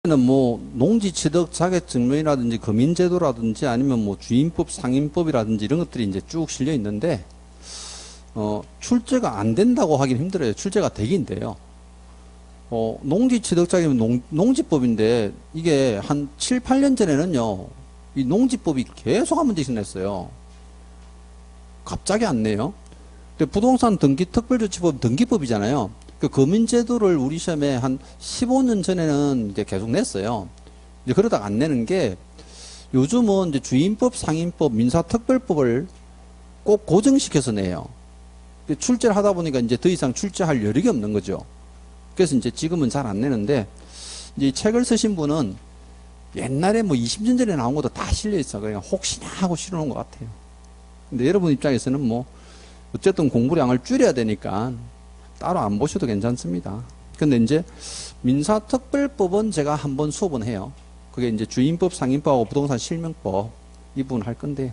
뭐 농지취득 자격증명이라든지 거민제도라든지 아니면 뭐 주임법 상임법이라든지 이런 것들이 이제 쭉 실려 있는데 출제가 안 된다고 하긴 힘들어요. 출제가 되긴 돼요. 농지취득 자격이면 농지법인데 이게 한 7, 8년 전에는요. 이 농지법이 계속 한 문제씩 냈어요. 갑자기 안 내요. 근데 부동산 등기 특별조치법 등기법이잖아요. 그 거민제도를 우리 시험에 한 15년 전에는 이제 계속 냈어요. 이제 그러다가 안 내는 게 요즘은 이제 주임법, 상임법, 민사특별법을 꼭 고정시켜서 내요. 출제를 하다 보니까 이제 더 이상 출제할 여력이 없는 거죠. 그래서 이제 지금은 잘 안 내는데 이제 이 책을 쓰신 분은 옛날에 뭐 20년 전에 나온 것도 다 실려 있어. 그냥 혹시나 하고 실어놓은 것 같아요. 근데 여러분 입장에서는 뭐 어쨌든 공부량을 줄여야 되니까 따로 안 보셔도 괜찮습니다. 근데 이제 민사특별법은 제가 한번 수업은 해요. 그게 이제 주임법, 상임법하고 부동산 실명법 이 부분 할 건데요.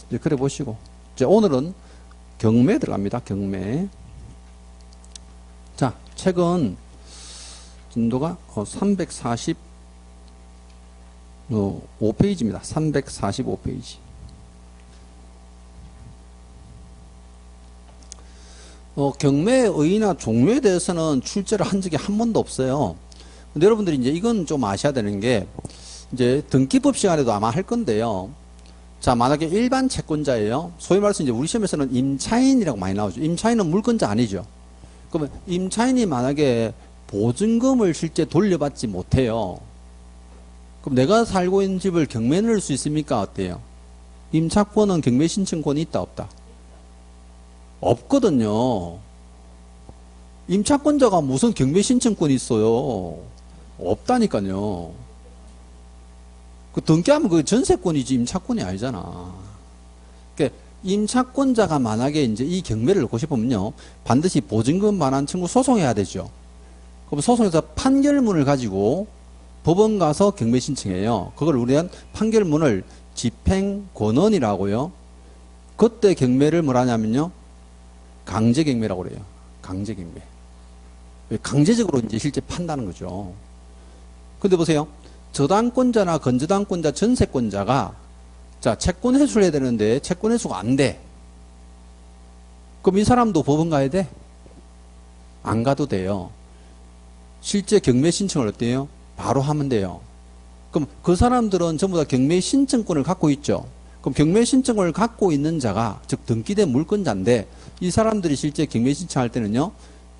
이제 그래 보시고 이제 오늘은 경매 들어갑니다. 경매. 자, 책은 진도가 345페이지입니다. 345페이지. 경매의 의의나 종류에 대해서는 출제를 한 적이 한 번도 없어요. 근데 여러분들이 이제 이건 좀 아셔야 되는 게, 이제 등기법 시간에도 아마 할 건데요. 자, 만약에 일반 채권자예요. 소위 말해서 이제 우리 시험에서는 임차인이라고 많이 나오죠. 임차인은 물권자 아니죠. 그러면 임차인이 만약에 보증금을 실제 돌려받지 못해요. 그럼 내가 살고 있는 집을 경매에 넣을 수 있습니까? 어때요? 임차권은 경매 신청권이 있다, 없다? 없거든요. 임차권자가 무슨 경매 신청권이 있어요? 없다니까요. 그 등기하면 그 전세권이지 임차권이 아니잖아. 그러니까 임차권자가 만약에 이제 이 경매를 넣고 싶으면요, 반드시 보증금 반환 청구 소송해야 되죠. 그럼 소송에서 판결문을 가지고 법원 가서 경매 신청해요. 그걸 우리는 판결문을 집행권원이라고요. 그때 경매를 뭐라냐면요, 강제경매라고 그래요. 강제경매. 강제적으로 이제 실제 판다는 거죠. 근데 보세요. 저당권자나 건저당권자, 전세권자가 자, 채권 회수를 해야 되는데 채권 회수가 안 돼. 그럼 이 사람도 법원 가야 돼? 안 가도 돼요. 실제 경매 신청을 어때요? 바로 하면 돼요. 그럼 그 사람들은 전부 다 경매 신청권을 갖고 있죠. 그럼 경매 신청을 갖고 있는 자가 즉 등기된 물권자인데 이 사람들이 실제 경매 신청할 때는요,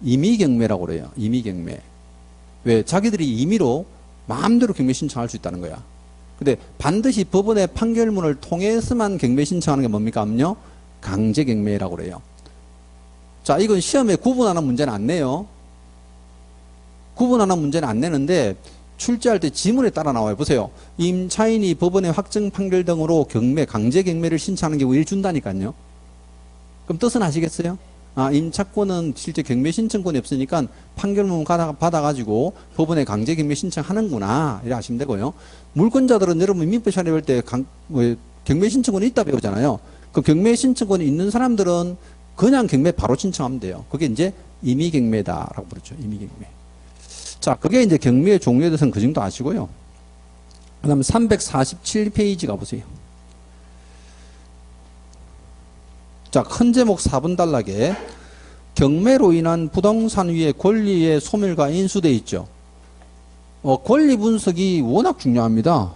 임의경매라고 그래요. 임의경매. 왜? 자기들이 임의로 마음대로 경매 신청할 수 있다는 거야. 근데 반드시 법원의 판결문을 통해서만 경매 신청하는 게 뭡니까? 하면요, 강제경매라고 그래요. 자, 이건 시험에 구분하는 문제는 안 내요. 구분하는 문제는 안 내는데 출제할 때 지문에 따라 나와요. 보세요. 임차인이 법원의 확정 판결 등으로 경매, 강제경매를 신청하는 경우에 준다니까요. 그럼 뜻은 아시겠어요? 아, 임차권은 실제 경매 신청권이 없으니까 판결문 받아가지고 법원에 강제경매 신청하는구나. 이렇게 하시면 되고요. 물권자들은 여러분 민법 시간에 배울 때 경매 신청권이 있다 배우잖아요. 그 경매 신청권이 있는 사람들은 그냥 경매 바로 신청하면 돼요. 그게 이제 임의경매다라고 부르죠. 임의경매. 자, 그게 이제 경매의 종류에 대해서는 그 정도 아시고요. 그 다음에 347페이지 가보세요. 자, 큰 제목 4분 단락에 경매로 인한 부동산 위의 권리의 소멸과 인수돼 있죠. 권리 분석이 워낙 중요합니다.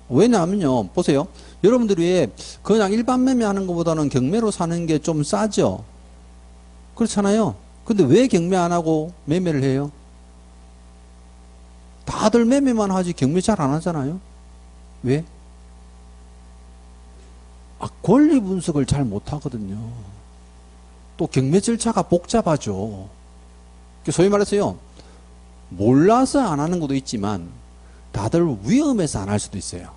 왜냐하면요, 보세요. 여러분들이 그냥 일반 매매하는 것보다는 경매로 사는 게 좀 싸죠. 그렇잖아요. 근데 왜 경매 안 하고 매매를 해요? 다들 매매만 하지 경매 잘 안 하잖아요. 왜? 권리 분석을 잘 못하거든요. 또 경매 절차가 복잡하죠. 소위 말해서요, 몰라서 안 하는 것도 있지만 다들 위험해서 안 할 수도 있어요.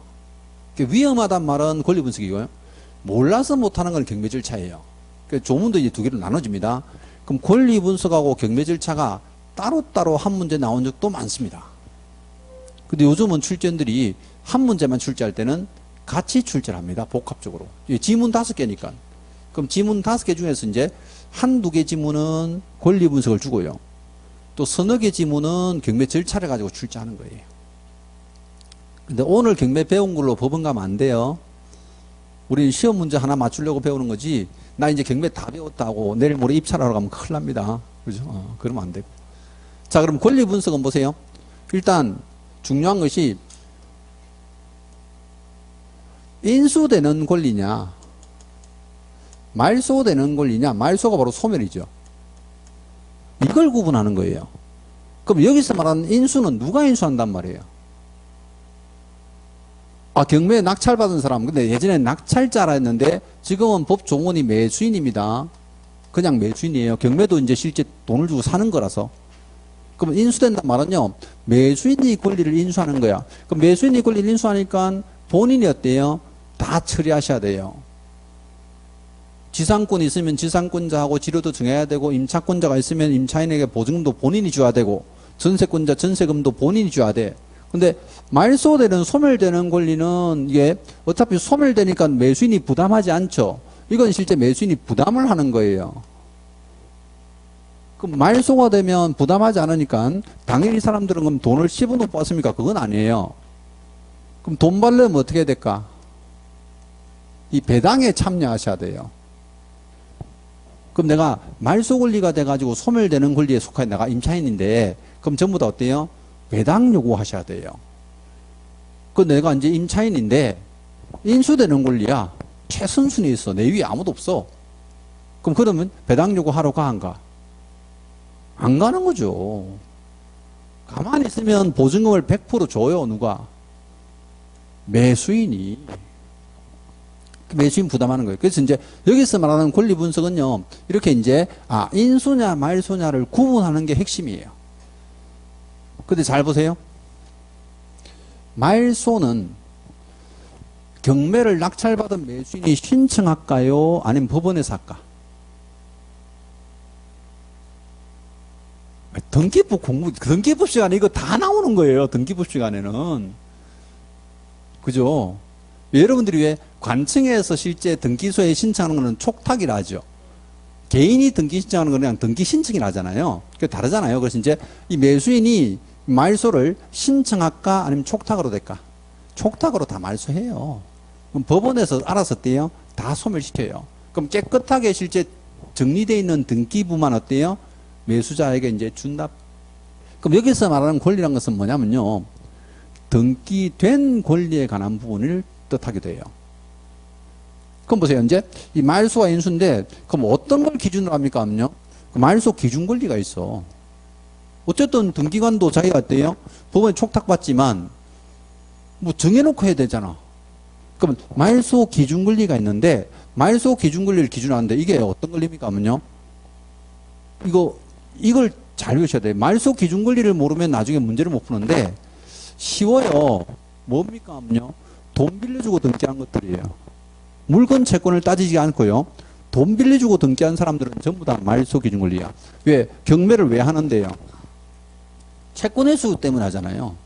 위험하단 말은 권리 분석이고요. 몰라서 못하는 건 경매 절차예요. 조문도 이제 두 개로 나눠집니다. 그럼 권리 분석하고 경매 절차가 따로따로 한 문제 나온 적도 많습니다. 근데 요즘은 출제원들이 한 문제만 출제할 때는 같이 출제를 합니다. 복합적으로. 지문 5개니까. 그럼 지문 5개 중에서 이제 한두 개 지문은 권리 분석을 주고요. 또 서너 개 지문은 경매 절차를 가지고 출제하는 거예요. 근데 오늘 경매 배운 걸로 법원 가면 안 돼요. 우리는 시험 문제 하나 맞추려고 배우는 거지, 나 이제 경매 다 배웠다고 내일 모레 입찰하러 가면 큰일 납니다. 그죠? 그러면 안 되고. 자, 그럼 권리 분석은 보세요. 일단 중요한 것이 인수되는 권리냐, 말소되는 권리냐. 말소가 바로 소멸이죠. 이걸 구분하는 거예요. 그럼 여기서 말하는 인수는 누가 인수한단 말이에요? 경매에 낙찰받은 사람. 근데 예전에 낙찰자라 했는데 지금은 법조문이 매수인입니다. 그냥 매수인이에요. 경매도 이제 실제 돈을 주고 사는 거라서. 그럼 인수된단 말은요, 매수인이 권리를 인수하는 거야. 그럼 매수인이 권리를 인수하니까 본인이 어때요? 다 처리하셔야 돼요. 지상권이 있으면 지상권자하고 지료도 정해야 되고, 임차권자가 있으면 임차인에게 보증금도 본인이 줘야 되고, 전세권자 전세금도 본인이 줘야 돼. 근데 말소되는 소멸되는 권리는 이게 어차피 소멸되니까 매수인이 부담하지 않죠. 이건 실제 매수인이 부담을 하는 거예요. 그럼 말소가 되면 부담하지 않으니까 당연히 사람들은 그럼 돈을 10원 못 받습니까? 그건 아니에요. 그럼 돈 받려면 어떻게 해야 될까? 이 배당에 참여하셔야 돼요. 그럼 내가 말소 권리가 돼가지고 소멸되는 권리에 속한 내가 임차인인데, 그럼 전부 다 어때요? 배당 요구하셔야 돼요. 그 내가 이제 임차인인데 인수되는 권리야. 최선순위에 있어. 내 위에 아무도 없어. 그럼 그러면 배당 요구하러 가, 안 가? 안 가는 거죠. 가만히 있으면 보증금을 100% 줘요. 누가? 매수인이. 매수인 부담하는 거예요. 그래서 이제 여기서 말하는 권리 분석은요, 이렇게 이제 인수냐 말소냐를 구분하는 게 핵심이에요. 근데 잘 보세요. 말소는 경매를 낙찰받은 매수인이 신청할까요? 아니면 법원에서 할까? 등기법 시간에 이거 다 나오는 거예요. 등기법 시간에는. 그죠? 여러분들이 왜 관청에서 실제 등기소에 신청하는 거는 촉탁이라 하죠. 개인이 등기 신청하는 건 그냥 등기 신청이라 하잖아요. 그게 다르잖아요. 그래서 이제 이 매수인이 말소를 신청할까 아니면 촉탁으로 될까? 촉탁으로 다 말소해요. 그럼 법원에서 알아서 어때요? 다 소멸시켜요. 그럼 깨끗하게 실제 정리되어 있는 등기부만 어때요? 매수자에게 이제 준다. 그럼 여기서 말하는 권리란 것은 뭐냐면요, 등기된 권리에 관한 부분을 뜻하게 돼요. 그럼 보세요. 이제 이 말소와 인수인데, 그럼 어떤 걸 기준으로 합니까? 하면요, 말소 기준 권리가 있어. 어쨌든 등기관도 자기가 어때요? 법원에 촉탁받지만 뭐 정해놓고 해야 되잖아. 그러면 말소 기준 권리가 있는데, 말소 기준 권리를 기준으로 하는데 이게 어떤 권리입니까? 하면요, 이걸 잘 외우셔야 돼요. 말소 기준 권리를 모르면 나중에 문제를 못 푸는데 쉬워요. 뭡니까? 하면요, 돈 빌려주고 등기한 것들이에요. 물건 채권을 따지지 않고요, 돈 빌려주고 등기한 사람들은 전부 다 말소 기준 권리야. 왜? 경매를 왜 하는데요? 채권 회수 때문에 하잖아요.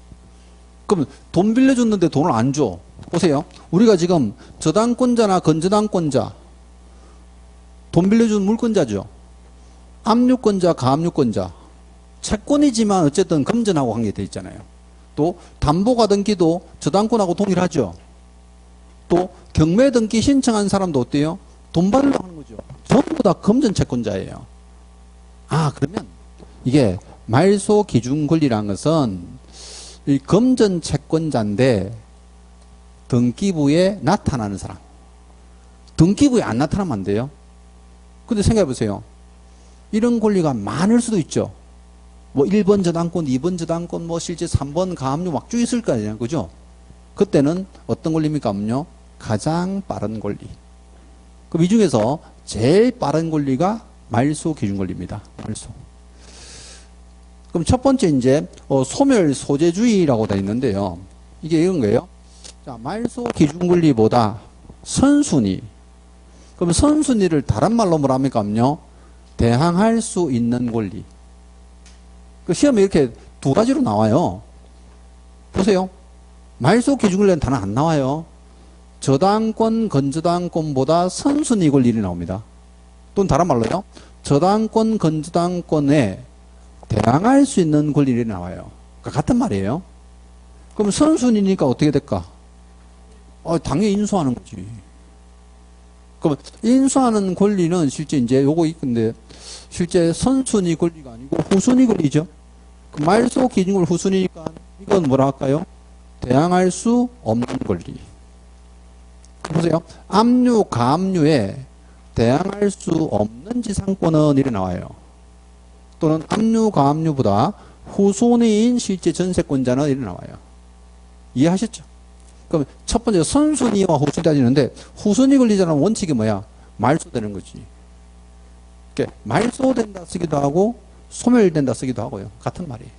그럼 돈 빌려줬는데 돈을 안 줘. 보세요. 우리가 지금 저당권자나 건저당권자, 돈 빌려준 물권자죠. 압류권자, 가압류권자. 채권이지만 어쨌든 금전하고 관계되어 있잖아요. 또 담보가 등기도 저당권하고 동일하죠. 또 경매 등기 신청한 사람도 어때요? 돈 받으려고 하는 거죠. 전부 다 금전 채권자예요. 그러면 이게 말소 기준 권리라는 것은 이 금전 채권자인데 등기부에 나타나는 사람. 등기부에 안 나타나면 안 돼요. 근데 생각해 보세요. 이런 권리가 많을 수도 있죠. 뭐 1번 저당권, 2번 저당권, 뭐 실제 3번 가압류 막 쭉 있을 거 아니에요. 그죠? 그때는 어떤 권리입니까? 하면요, 가장 빠른 권리. 그럼 이 중에서 제일 빠른 권리가 말소 기준 권리입니다. 말소. 그럼 첫 번째 이제 소멸 소재주의라고 되어 있는데요. 이게 이런 거예요. 자, 말소 기준 권리보다 선순위. 그럼 선순위를 다른 말로 뭐라 합니까? 하면요, 대항할 수 있는 권리. 그 시험에 이렇게 두 가지로 나와요. 보세요. 말소 기준 권리는 단어 안 나와요. 저당권, 건저당권보다 선순위 권리를 나옵니다. 또는 다른 말로요, 저당권, 건저당권에 대항할 수 있는 권리를 나와요. 그러니까 같은 말이에요. 그럼 선순위니까 어떻게 될까? 당연히 인수하는 거지. 그럼 인수하는 권리는 실제 이제 요거 있는데 실제 선순위 권리가 아니고 후순위 권리죠. 그 말소 기준권 후순위니까 이건 뭐라 할까요? 대항할 수 없는 권리. 보세요. 압류, 가압류에 대항할 수 없는 지상권은 이래 나와요. 또는 압류, 가압류보다 후순위인 실제 전세권자는 이래 나와요. 이해하셨죠? 그럼 첫 번째 선순위와 후순위 따지는데 후순위 권리자는 원칙이 뭐야? 말소되는 거지. 그러니까 말소된다 쓰기도 하고 소멸된다 쓰기도 하고요. 같은 말이에요.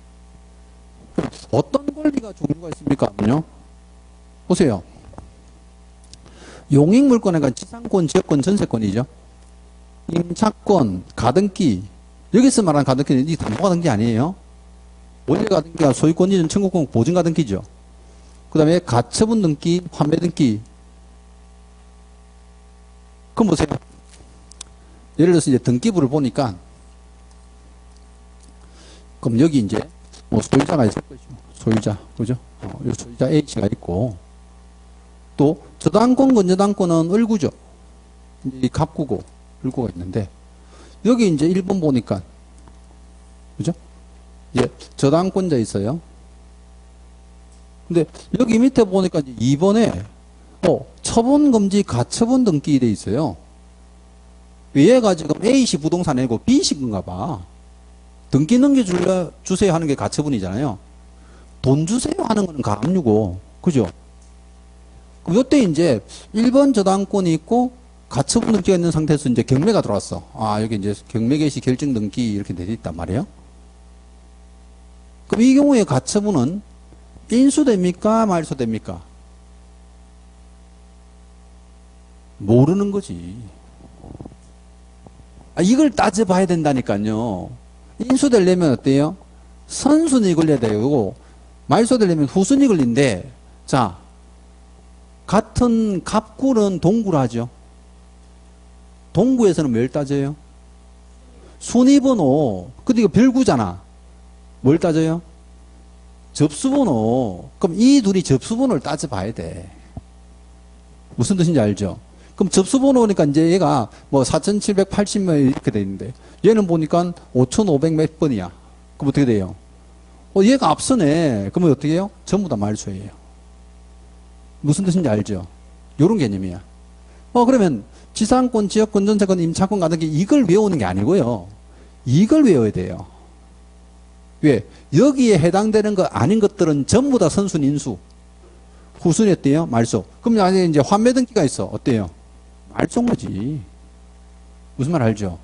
그럼 어떤 권리가 종류가 있습니까? 보세요. 용익물권에 지상권, 지역권, 전세권이죠. 임차권, 가등기. 여기서 말하는 가등기는 이 담보가등기 아니에요. 원래 가등기가 소유권 이전 청구권 보증가등기죠. 그 다음에 가처분 등기, 환매 등기. 그럼 보세요. 예를 들어서 이제 등기부를 보니까, 그럼 여기 이제 뭐 소유자가 있을 것이죠. 소유자, 그죠? 이 소유자 A씨가 있고, 또 저당권, 건저당권은 을구죠. 이 갑구고, 을구가 있는데, 여기 이제 1번 보니까, 그죠? 예, 저당권자 있어요. 근데 여기 밑에 보니까 2번에 처분금지 가처분 등기 돼 있어요. 얘가 지금 A씨 부동산이고 B씨 건가 봐. 등기 넘겨주세요 하는 게 가처분이잖아요. 돈 주세요 하는 거는 가압류고, 그죠? 그럼 요때 이제 1번 저당권이 있고 가처분 등기가 있는 상태에서 이제 경매가 들어왔어. 여기 이제 경매 개시 결정 등기 이렇게 돼 있단 말이에요. 그럼 이 경우에 가처분은 인수됩니까? 말소됩니까? 모르는 거지. 이걸 따져봐야 된다니까요. 인수되려면 어때요? 선순위 걸려야 되고, 말소되려면 후순위 걸린데, 자, 같은 갑구는 동구로 하죠. 동구에서는 뭘 따져요? 순위번호. 근데 이거 별구잖아. 뭘 따져요? 접수번호. 그럼 이 둘이 접수번호를 따져봐야 돼. 무슨 뜻인지 알죠? 그럼 접수번호니까 이제 얘가 뭐 4780몇 이렇게 돼 있는데 얘는 보니까 5500 몇 번이야. 그럼 어떻게 돼요? 얘가 앞서네. 그러면 어떻게 해요? 전부 다 말소예요. 무슨 뜻인지 알죠? 요런 개념이야. 그러면 지상권, 지역권, 전세권, 임차권 같은 게 이걸 외우는 게 아니고요. 이걸 외워야 돼요. 왜? 여기에 해당되는 거 아닌 것들은 전부 다 선순위 인수. 후순위 어때요? 말소. 그럼 만약에 이제 환매 등기가 있어. 어때요? 말소인 거지. 무슨 말 알죠?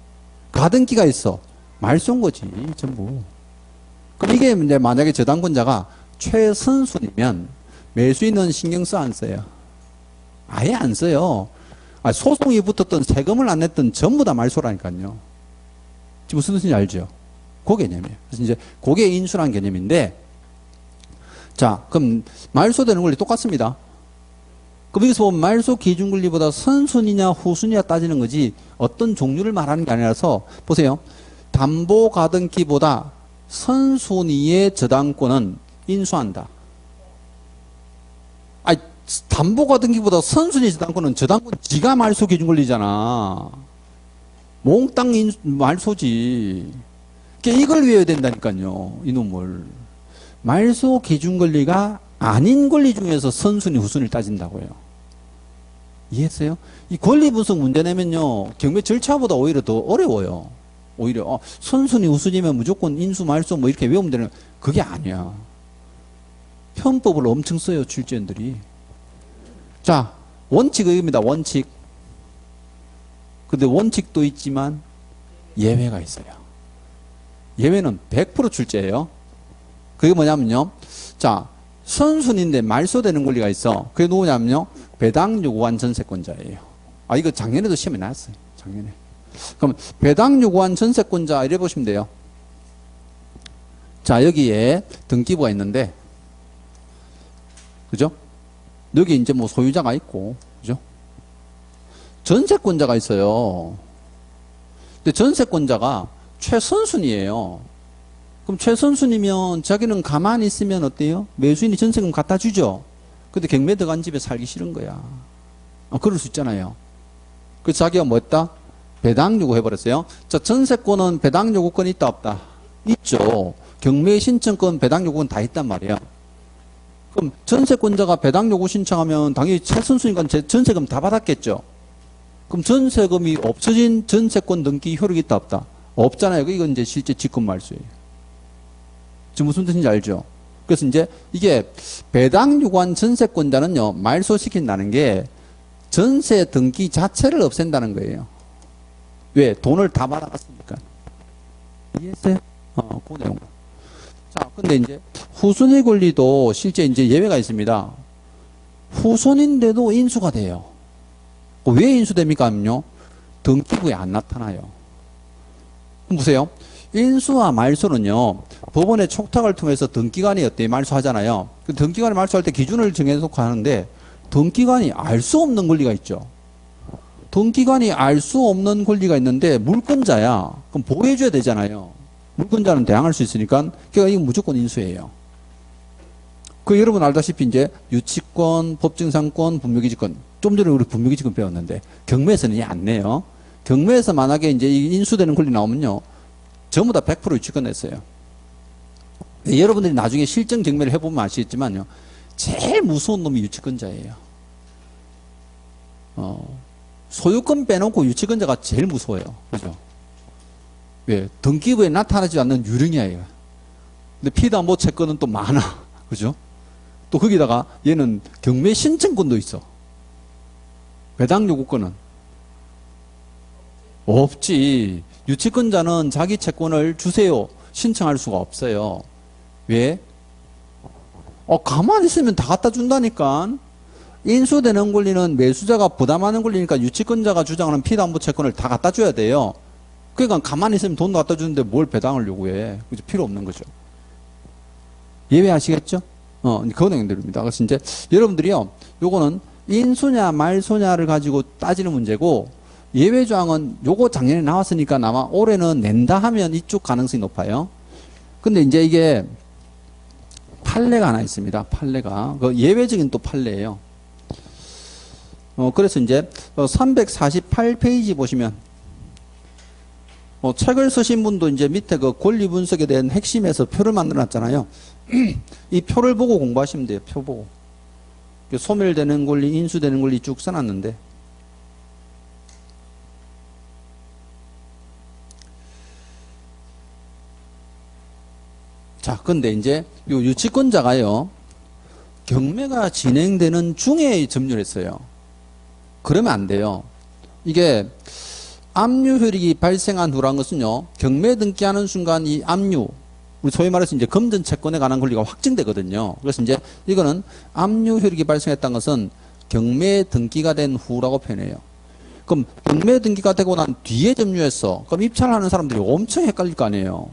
가등기가 있어. 말소인 거지. 전부. 그럼 이게 이제 만약에 저당권자가 최선순위면 매수인은 신경 써 안 써요? 아예 안 써요. 소송이 붙었던 세금을 안 냈던 전부 다 말소라니까요. 지금 무슨 뜻인지 알죠? 그 개념이에요. 그래서 이제 그게 인수라는 개념인데, 자, 그럼 말소되는 권리 똑같습니다. 그럼 여기서 보면 말소 기준 권리보다 선순위냐 후순위냐 따지는 거지 어떤 종류를 말하는 게 아니라서 보세요. 담보 가등기보다 선순위의 저당권은 인수한다. 담보 가등기보다 선순위 저당권은 저당권 지가 말소 기준 권리잖아. 몽땅 말소지. 이걸 외워야 된다니까요. 이놈을. 말소 기준 권리가 아닌 권리 중에서 선순위 후순위를 따진다고요. 이해했어요? 이 권리 분석 문제 내면요. 경매 절차보다 오히려 더 어려워요. 오히려 선순위 후순위면 무조건 인수 말소 뭐 이렇게 외우면 되는 그게 아니야. 편법을 엄청 써요. 출제원들이. 자, 원칙입니다. 원칙. 근데 원칙도 있지만 예외가 있어요. 예외는 100% 출제예요. 그게 뭐냐면요. 자, 선순위인데 말소되는 권리가 있어. 그게 누구냐면요. 배당 요구한 전세권자예요. 이거 작년에도 시험에 나왔어요. 작년에. 그럼 배당 요구한 전세권자 이래 보시면 돼요. 자, 여기에 등기부가 있는데, 그죠? 여기 이제 뭐 소유자가 있고, 그죠? 전세권자가 있어요. 근데 전세권자가 최선순위예요. 그럼 최선순이면 자기는 가만히 있으면 어때요? 매수인이 전세금 갖다 주죠. 근데 경매 들어간 집에 살기 싫은 거야. 그럴 수 있잖아요. 그래서 자기가 뭐 했다? 배당 요구해버렸어요. 자, 전세권은 배당 요구권이 있다, 없다? 있죠. 경매 신청권, 배당 요구권 다 있단 말이야. 그럼 전세권자가 배당 요구 신청하면 당연히 최선순위가 전세금 다 받았겠죠. 그럼 전세금이 없어진 전세권 등기 효력이 있다, 없다? 없잖아요. 이건 이제 실제 직권 말소예요. 지금 무슨 뜻인지 알죠? 그래서 이제 이게 배당 요구한 전세권자는요, 말소시킨다는 게 전세 등기 자체를 없앤다는 거예요. 왜? 돈을 다 받아갔으니까. 이해했어요? 그 내용. 자, 근데 이제 후손의 권리도 실제 이제 예외가 있습니다. 후손인데도 인수가 돼요. 왜 인수됩니까? 하면요, 등기부에 안 나타나요. 그럼 보세요. 인수와 말소는요, 법원의 촉탁을 통해서 등기관이 어때? 말소하잖아요. 그 등기관이 말소할 때 기준을 정해놓고 하는데, 등기관이 알 수 없는 권리가 있죠. 등기관이 알 수 없는 권리가 있는데, 물권자야. 그럼 보호해줘야 되잖아요. 물권자는 대항할 수 있으니까, 그러니까 이건 무조건 인수예요. 그 여러분 알다시피 이제 유치권, 법증상권, 분묘기지권. 좀 전에 우리 분묘기지권 배웠는데, 경매에서는 안 내요. 경매에서 만약에 이제 인수되는 권리 나오면요, 전부 다 100% 유치권 냈어요. 여러분들이 나중에 실전 경매를 해보면 아시겠지만요, 제일 무서운 놈이 유치권자예요. 소유권 빼놓고 유치권자가 제일 무서워요. 그죠? 왜? 등기부에 나타나지 않는 유령이에요. 근데 피담보 채권은 또 많아. 그죠? 또 거기다가 얘는 경매 신청권도 있어. 배당 요구권은 없지. 유치권자는 자기 채권을 주세요 신청할 수가 없어요. 왜? 가만히 있으면 다 갖다 준다니까. 인수되는 권리는 매수자가 부담하는 권리니까 유치권자가 주장하는 피담보 채권을 다 갖다 줘야 돼요. 그러니까 가만히 있으면 돈도 갖다 주는데 뭘 배당을 요구해. 그죠? 필요 없는 거죠. 예외하시겠죠? 그 내용들입니다. 그래서 이제 여러분들이요, 요거는 인수냐 말소냐를 가지고 따지는 문제고, 예외조항은 요거 작년에 나왔으니까 아마 올해는 낸다 하면 이쪽 가능성이 높아요. 근데 이제 이게 판례가 하나 있습니다. 판례가. 그 예외적인 또 판례예요. 그래서 이제 348페이지 보시면, 책을 쓰신 분도 이제 밑에 그 권리 분석에 대한 핵심에서 표를 만들어 놨잖아요. 이 표를 보고 공부하시면 돼요. 표 보고. 소멸되는 권리, 인수되는 권리 쭉 써놨는데, 자, 근데 이제 요 유치권자가요, 경매가 진행되는 중에 점유를 했어요. 그러면 안 돼요. 이게 압류 효력이 발생한 후라는 것은요, 경매 등기하는 순간 이 압류, 우리 소위 말해서 이제 금전 채권에 관한 권리가 확정되거든요. 그래서 이제 이거는 압류 효력이 발생했다는 것은 경매 등기가 된 후라고 표현해요. 그럼 경매 등기가 되고 난 뒤에 점유했어. 그럼 입찰을 하는 사람들이 엄청 헷갈릴 거 아니에요.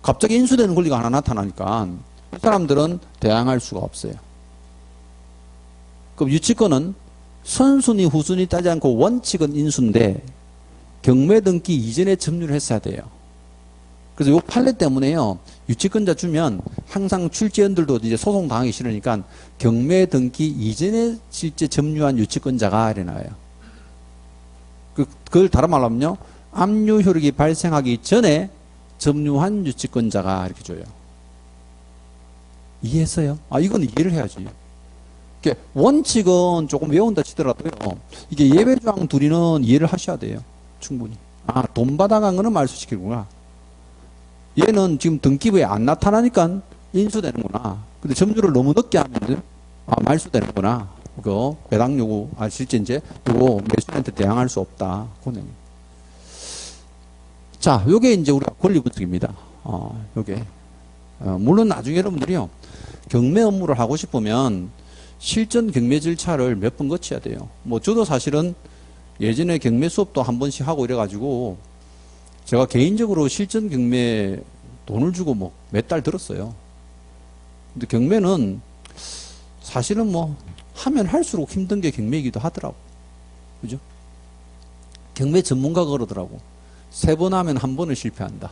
갑자기 인수되는 권리가 하나 나타나니까 이 사람들은 대항할 수가 없어요. 그럼 유치권은 선순위, 후순위 따지 않고 원칙은 인수인데 경매 등기 이전에 점유를 했어야 돼요. 그래서 요 판례 때문에요, 유치권자 주면 항상 출제원들도 이제 소송 당하기 싫으니까 경매 등기 이전에 실제 점유한 유치권자가 이래 나와요. 그걸 다른 말로 하면요, 압류 효력이 발생하기 전에 점유한 유치권자가 이렇게 줘요. 이해했어요? 이건 이해를 해야지. 원칙은 조금 외운다 치더라도요, 이게 예외조항 둘이는 이해를 하셔야 돼요. 충분히. 돈 받아간 거는 말소시키는구나. 얘는 지금 등기부에 안 나타나니까 인수되는구나. 근데 점유를 너무 늦게 하면 말소되는구나. 이거 배당 요구, 실제 이제 이거 매수인한테 대항할 수 없다. 그거는. 자, 요게 이제 우리가 권리 분석입니다. 요게. 물론 나중에 여러분들이요, 경매 업무를 하고 싶으면 실전 경매 절차를 몇 번 거쳐야 돼요. 저도 사실은 예전에 경매 수업도 한 번씩 하고 이래가지고 제가 개인적으로 실전 경매 돈을 주고 몇 달 들었어요. 근데 경매는 사실은 하면 할수록 힘든 게 경매이기도 하더라고. 그죠? 경매 전문가가 그러더라고. 3번 하면 한 번은 실패한다.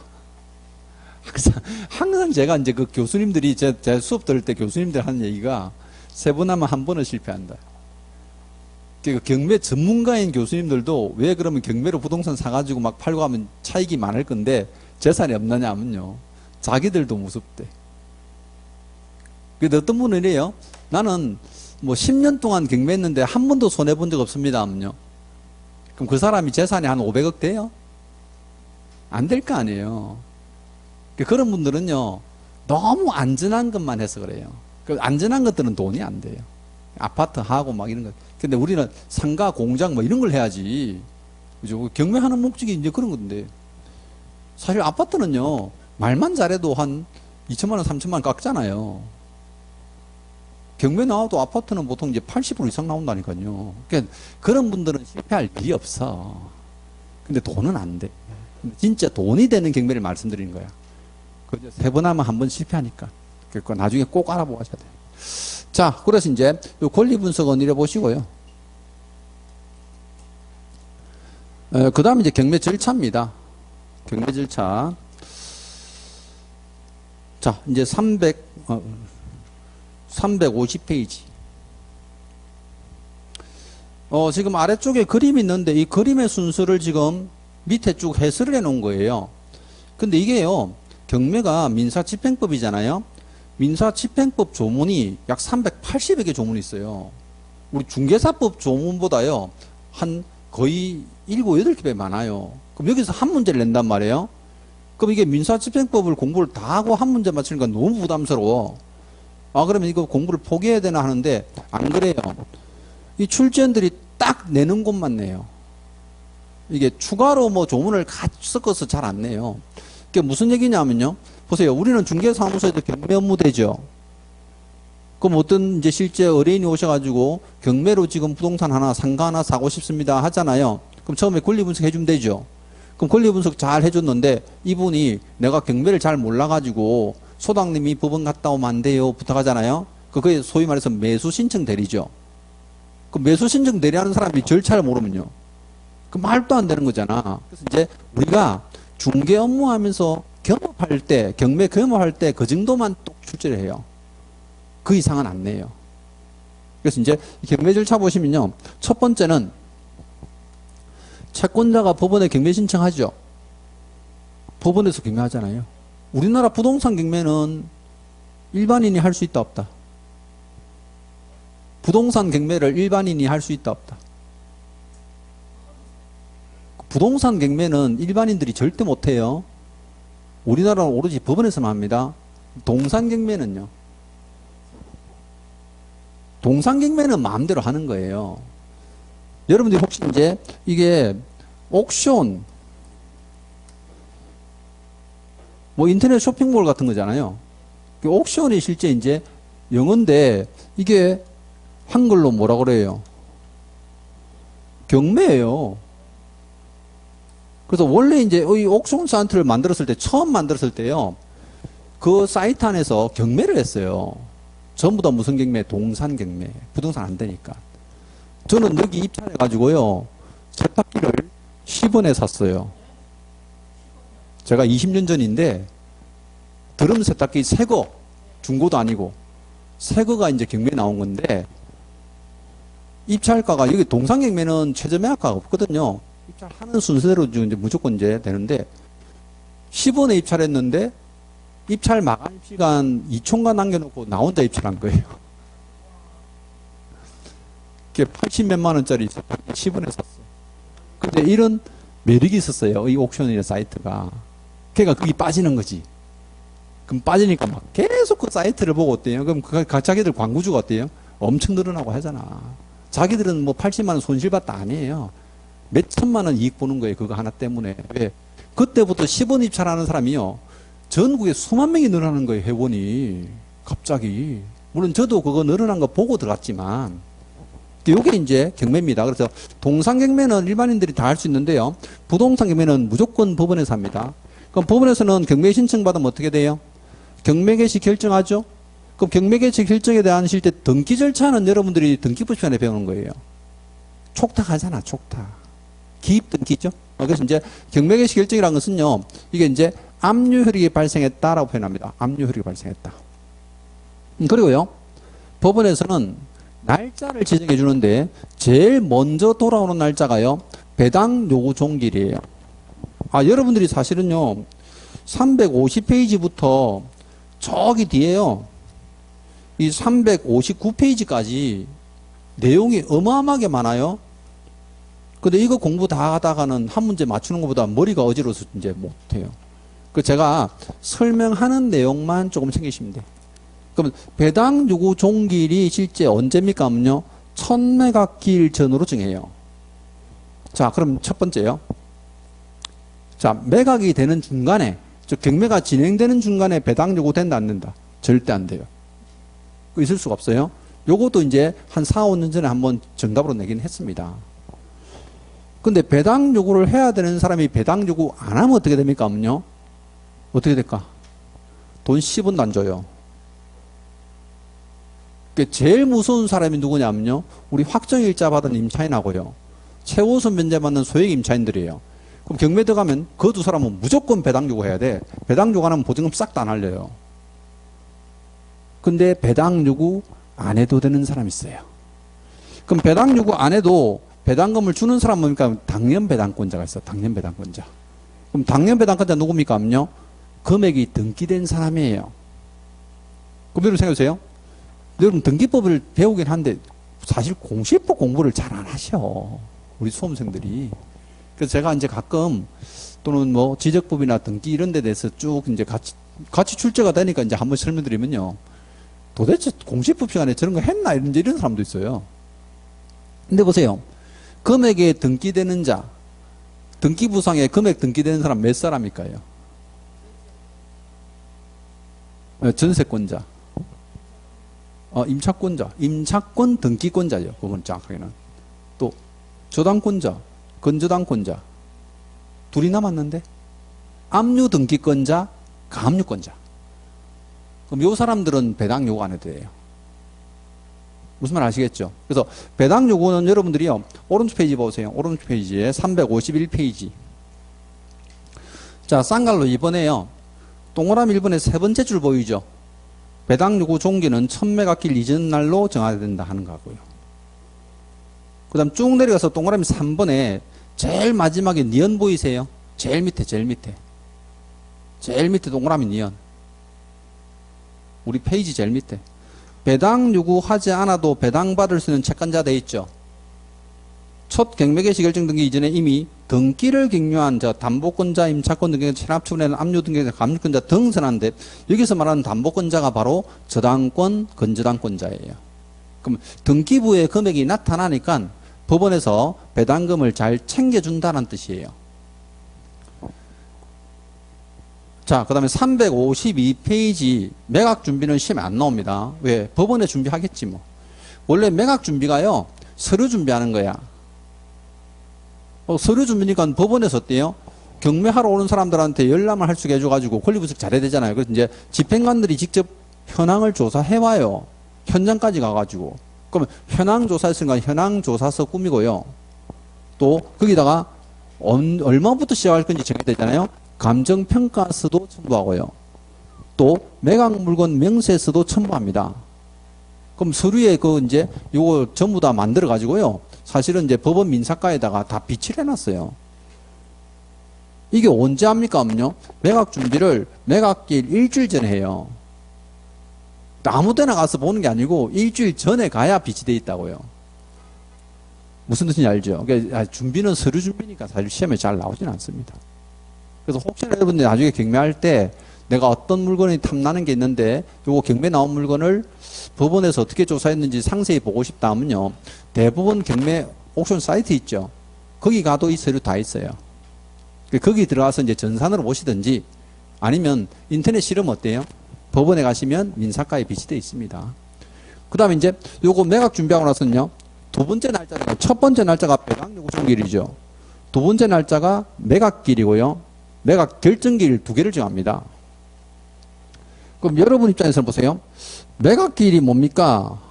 항상 제가 이제 그 교수님들이 제 수업 들을 때 교수님들 하는 얘기가 세 번 하면 한 번은 실패한다. 그 경매 전문가인 교수님들도 왜 그러면 경매로 부동산 사가지고 막 팔고 하면 차익이 많을 건데 재산이 없느냐 하면요. 자기들도 무섭대. 그런데 어떤 분은 이래요. 나는 뭐 10년 동안 경매했는데 한 번도 손해본 적 없습니다 하면요. 그럼 그 사람이 재산이 한 500억 돼요? 안 될 거 아니에요. 그런 분들은요. 너무 안전한 것만 해서 그래요. 그 안전한 것들은 돈이 안 돼요. 아파트하고 막 이런 거. 근데 우리는 상가, 공장 뭐 이런 걸 해야지. 그죠? 경매하는 목적이 이제 그런 건데. 사실 아파트는요, 말만 잘해도 한 2천만 원, 3천만 원 깎잖아요. 경매 나와도 아파트는 보통 이제 80% 이상 나온다니까요. 그러니까 그런 분들은 실패할 일이 없어. 근데 돈은 안 돼. 진짜 돈이 되는 경매를 말씀드리는 거야. 그죠? 세 번 하면 한 번 실패하니까. 그러니까 나중에 꼭 알아보고 하셔야 돼요. 자, 그래서 이제 권리 분석은 이래 보시고요. 그 다음에 이제 경매 절차입니다. 경매 절차. 자, 이제 350페이지. 지금 아래쪽에 그림이 있는데 이 그림의 순서를 지금 밑에 쭉 해설을 해 놓은 거예요. 근데 이게요, 경매가 민사집행법이잖아요. 민사집행법 조문이 약 380여 개 조문이 있어요. 우리 중개사법 조문보다요, 한 거의 7, 8배 많아요. 그럼 여기서 한 문제를 낸단 말이에요. 그럼 이게 민사집행법을 공부를 다 하고 한 문제 맞추니까 너무 부담스러워. 아, 그러면 이거 공부를 포기해야 되나 하는데, 안 그래요. 이 출제원들이 딱 내는 곳만 내요. 이게 추가로 뭐 조문을 같이 섞어서 잘 안 내요. 그게 무슨 얘기냐면요. 보세요. 우리는 중개사무소에도 경매 업무 되죠. 그럼 어떤 이제 실제 의뢰인이 오셔가지고 경매로 지금 부동산 하나, 상가 하나 사고 싶습니다 하잖아요. 그럼 처음에 권리 분석 해주면 되죠. 그럼 권리 분석 잘 해줬는데 이분이 내가 경매를 잘 몰라가지고 소장님이 법원 갔다 오면 안 돼요 부탁하잖아요. 그게 소위 말해서 매수 신청 대리죠. 그 매수 신청 대리하는 사람이 절차를 모르면요. 그 말도 안 되는 거잖아. 그래서 이제 우리가 중개 업무하면서 경험할 때, 경매 경험할 때 그 정도만 또 출제를 해요. 그 이상은 안 내요. 그래서 이제 경매 절차 보시면요. 첫 번째는 채권자가 법원에 경매 신청하죠. 법원에서 경매하잖아요. 우리나라 부동산 경매는 일반인이 할 수 있다 없다? 부동산 경매를 일반인이 할 수 있다 없다? 부동산 경매는 일반인들이 절대 못해요. 우리나라는 오로지 법원에서만 합니다. 동산 경매는요. 동산 경매는 마음대로 하는 거예요. 여러분들이 혹시 이제 이게 옥션 뭐 인터넷 쇼핑몰 같은 거잖아요. 옥션이 실제 이제 영어인데 이게 한글로 뭐라 그래요? 경매예요. 그래서 원래 이제 이 옥션 사이트를 만들었을 때, 처음 만들었을 때요, 그 사이트 안에서 경매를 했어요. 전부 다 무슨 경매? 동산 경매. 부동산 안 되니까. 저는 여기 입찰해가지고요, 세탁기를 10원에 샀어요. 제가 20년 전인데, 드럼 세탁기 새거, 중고도 아니고, 새거가 이제 경매에 나온 건데, 입찰가가, 여기 동산 경매는 최저 매각가가 없거든요. 입찰하는 순서대로 이제 무조건 이제 되는데 10원에 입찰했는데 입찰 마감 시간 2초간 남겨놓고 나 혼자 입찰한 거예요. 그게 80몇만 원짜리 10원에 샀어. 근데 이런 매력이 있었어요. 이 옥션이라는 사이트가. 그러니까 그게 빠지는 거지. 그럼 빠지니까 막 계속 그 사이트를 보고 어때요? 그럼 자기들 광고주가 어때요? 엄청 늘어나고 하잖아. 자기들은 뭐 80만 원 손실봤다 아니에요. 몇 천만 원 이익 보는 거예요. 그거 하나 때문에. 왜? 그때부터 10원 입찰하는 사람이요. 전국에 수만 명이 늘어나는 거예요. 회원이. 갑자기. 물론 저도 그거 늘어난 거 보고 들어갔지만. 요게 이제 경매입니다. 그래서 동산 경매는 일반인들이 다 할 수 있는데요. 부동산 경매는 무조건 법원에서 합니다. 그럼 법원에서는 경매 신청 받으면 어떻게 돼요? 경매 개시 결정하죠? 그럼 경매 개시 결정에 대한 실제 등기 절차는 여러분들이 등기부 시간에 배우는 거예요. 촉탁하잖아, 촉탁. 기입 등기죠? 그래서 이제 경매 개시 결정이라는 것은요, 이게 이제 압류 효력이 발생했다라고 표현합니다. 압류 효력이 발생했다. 그리고요, 법원에서는 날짜를 지정해 주는데 제일 먼저 돌아오는 날짜가요, 배당 요구 종결이에요. 여러분들이 사실은요, 350페이지부터 저기 뒤에요, 이 359페이지까지 내용이 어마어마하게 많아요. 근데 이거 공부 다 하다가는 한 문제 맞추는 것보다 머리가 어지러워서 이제 못해요. 그 제가 설명하는 내용만 조금 챙기시면 돼요. 그러면 배당 요구 종결이 실제 언제입니까? 하면요, 1000매각기일 전후로 정해요. 자, 그럼 첫 번째요. 자, 매각이 되는 중간에, 경매가 진행되는 중간에 배당 요구 된다, 안 된다? 절대 안 돼요. 있을 수가 없어요. 요것도 이제 한 4, 5년 전에 한번 정답으로 내긴 했습니다. 근데 배당 요구를 해야 되는 사람이 배당 요구 안 하면 어떻게 됩니까? 하면요, 어떻게 될까? 돈 10원도 안 줘요. 제일 무서운 사람이 누구냐면요, 우리 확정일자 받은 임차인하고요, 최우선 면제 받는 소액 임차인들이에요. 그럼 경매 들어가면 그 두 사람은 무조건 배당 요구해야 돼. 배당 요구 안 하면 보증금 싹 다 날려요. 근데 배당 요구 안 해도 되는 사람이 있어요. 그럼 배당 요구 안 해도 배당금을 주는 사람은 뭡니까? 당연 배당권자가 있어. 당연 배당권자. 그럼 당연 배당권자 누굽니까? 하면요, 금액이 등기된 사람이에요. 그럼 여러분 생각해보세요. 여러분 등기법을 배우긴 한데 사실 공시법 공부를 잘 안 하셔, 우리 수험생들이. 그래서 제가 이제 가끔 또는 뭐 지적법이나 등기 이런 데 대해서 쭉 이제 같이 출제가 되니까 이제 한번 설명드리면요, 도대체 공시법 시간에 저런 거 했나? 이런 사람도 있어요. 근데 보세요. 금액에 등기되는 자, 등기부상에 금액 등기되는 사람 몇 사람일까요? 전세권자. 임차권자. 임차권 등기권자죠. 그건 정확하게는. 또 저당권자, 건저당권자. 둘이 남았는데 압류 등기권자, 가압류권자. 그럼 요 사람들은 배당 요구 안 해도 돼요. 무슨 말 아시겠죠? 그래서 배당 요구는 여러분들이요, 오른쪽 페이지 보세요. 오른쪽 페이지에 351페이지. 자, 쌍갈로 2번에요. 동그라미 1번에 세 번째 줄 보이죠? 배당 요구 종기는 1000매각기일 이전 날로 정하된다 하는 거고요. 그 다음 쭉 내려가서 동그라미 3번에 제일 마지막에 니은 보이세요? 제일 밑에. 제일 밑에 동그라미 니은. 우리 페이지 제일 밑에. 배당 요구하지 않아도 배당받을 수 있는 채권자 돼 있죠. 첫 경매 개시 결정 등기 이전에 이미 등기를 격려한 담보권자, 임차권 등기, 체납 처분에는 압류 등기, 가압류권자 등선한데, 여기서 말하는 담보권자가 바로 저당권, 건저당권자예요. 그럼 등기부의 금액이 나타나니까 법원에서 배당금을 잘 챙겨준다는 뜻이에요. 자, 그 다음에 352페이지 매각 준비는 시험에 안 나옵니다. 왜? 법원에 준비하겠지 뭐. 원래 매각 준비가요, 서류 준비하는 거야. 서류 준비니까 법원에서 어때요? 경매하러 오는 사람들한테 열람을 할 수 있게 해줘가지고 권리분석 잘해야 되잖아요. 그래서 이제 집행관들이 직접 현황을 조사해와요. 현장까지 가가지고. 그러면 현황 조사했으니까 현황 조사서 꾸미고요. 또 거기다가 얼마부터 시작할 건지 정해야 되잖아요. 감정평가서도 첨부하고요. 또 매각 물건 명세서도 첨부합니다. 그럼 서류에 이제 요거 전부 다 만들어 가지고요, 사실은 이제 법원 민사과에다가 다 비치를 해놨어요. 이게 언제 합니까? 하면요, 매각 준비를 매각일 일주일 전에 해요. 아무 데나 가서 보는 게 아니고 일주일 전에 가야 비치돼 있다고요. 무슨 뜻인지 알죠? 그러니까 준비는 서류 준비니까 사실 시험에 잘 나오진 않습니다. 그래서 혹시나 여러분들이 나중에 경매할 때 내가 어떤 물건이 탐나는 게 있는데 요거 경매 나온 물건을 법원에서 어떻게 조사했는지 상세히 보고 싶다 하면요, 대부분 경매 옥션 사이트 있죠. 거기 가도 이 서류 다 있어요. 거기 들어가서 이제 전산으로 보시든지 아니면 인터넷 실험 어때요? 법원에 가시면 민사과에 비치되어 있습니다. 그 다음에 이제 요거 매각 준비하고 나서는요, 두 번째 날짜가, 첫 번째 날짜가 배당 요구 종기일이죠. 두 번째 날짜가 매각일이고요. 매각 결정기일 두 개를 정합니다. 그럼 여러분 입장에서 보세요. 매각기일이 뭡니까?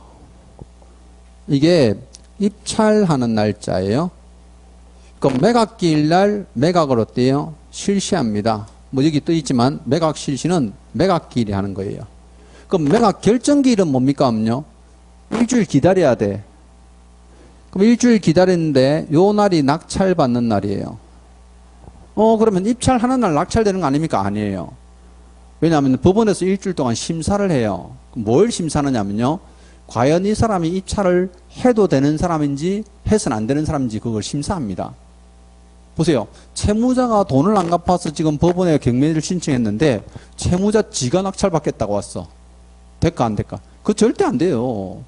이게 입찰하는 날짜예요. 그럼 매각기일 날 매각을 어때요? 실시합니다. 뭐 여기 떠 있지만 매각 실시는 매각기일에 하는 거예요. 그럼 매각 결정기일은 뭡니까? 하면요. 일주일 기다려야 돼. 그럼 일주일 기다리는데 요 날이 낙찰받는 날이에요. 그러면 입찰하는 날 낙찰되는 거 아닙니까? 아니에요. 왜냐하면 법원에서 일주일 동안 심사를 해요. 뭘 심사하느냐면요. 과연 이 사람이 입찰을 해도 되는 사람인지 해서는 안 되는 사람인지 그걸 심사합니다. 보세요. 채무자가 돈을 안 갚아서 지금 법원에 경매를 신청했는데 채무자 지가 낙찰받겠다고 왔어. 될까 안 될까? 그거 절대 안 돼요.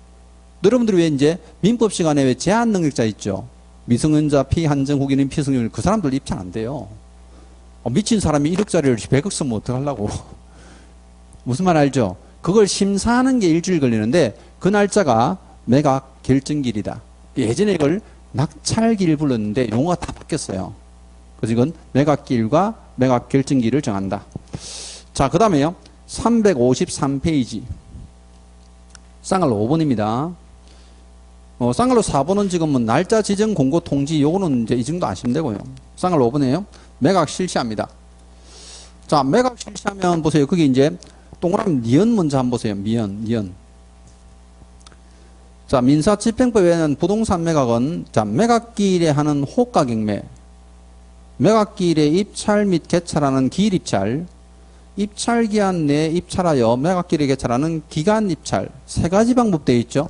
여러분들이 왜 이제 민법 시간에 왜 제한 능력자 있죠? 미성년자, 피한정, 후기는 피성년 그 사람들 입찰 안 돼요. 미친 사람이 1억짜리를 100억 쓰면 어떡하려고. 무슨 말 알죠? 그걸 심사하는 게 일주일 걸리는데 그 날짜가 매각 결정기일이다. 예전에 이걸 낙찰기일 불렀는데 용어가 다 바뀌었어요. 그래서 이건 매각기일과 매각 결정기일을 정한다. 자, 그 다음에요. 353페이지. 쌍갈로 5번입니다. 쌍갈로 4번은 지금은 날짜 지정 공고 통지 요거는 이제 이 정도 아시면 되고요. 쌍갈로 5번이에요. 매각 실시합니다. 자, 매각 실시하면 보세요. 거기 이제 동그라미 니은 먼저 한번 보세요. 니은. 자, 민사집행법에는 부동산 매각은 자, 매각기일에 하는 호가경매, 매각기일에 입찰 및 개찰하는 기일입찰, 입찰기한 내에 입찰하여 매각기일에 개찰하는 기간입찰 세 가지 방법 되어 있죠.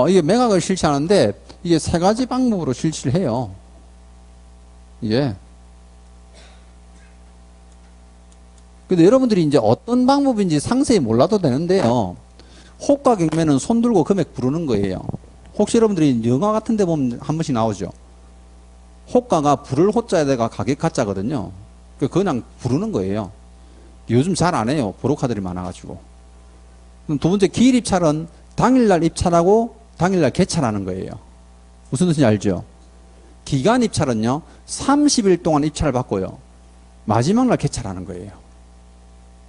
이게 매각을 실시하는데 이게 세 가지 방법으로 실시를 해요. 예. 근데 여러분들이 이제 어떤 방법인지 상세히 몰라도 되는데요. 호가 경매는 손 들고 금액 부르는 거예요. 혹시 여러분들이 영화 같은 데 보면 한 번씩 나오죠. 호가가 부를 호자에다가 가격 가짜거든요. 그냥 부르는 거예요. 요즘 잘 안 해요. 브로커들이 많아가지고. 그럼 두 번째 기일 입찰은 당일날 입찰하고 당일날 개찰하는 거예요. 무슨 뜻인지 알죠? 기간 입찰은요. 30일 동안 입찰을 받고요. 마지막 날 개찰하는 거예요.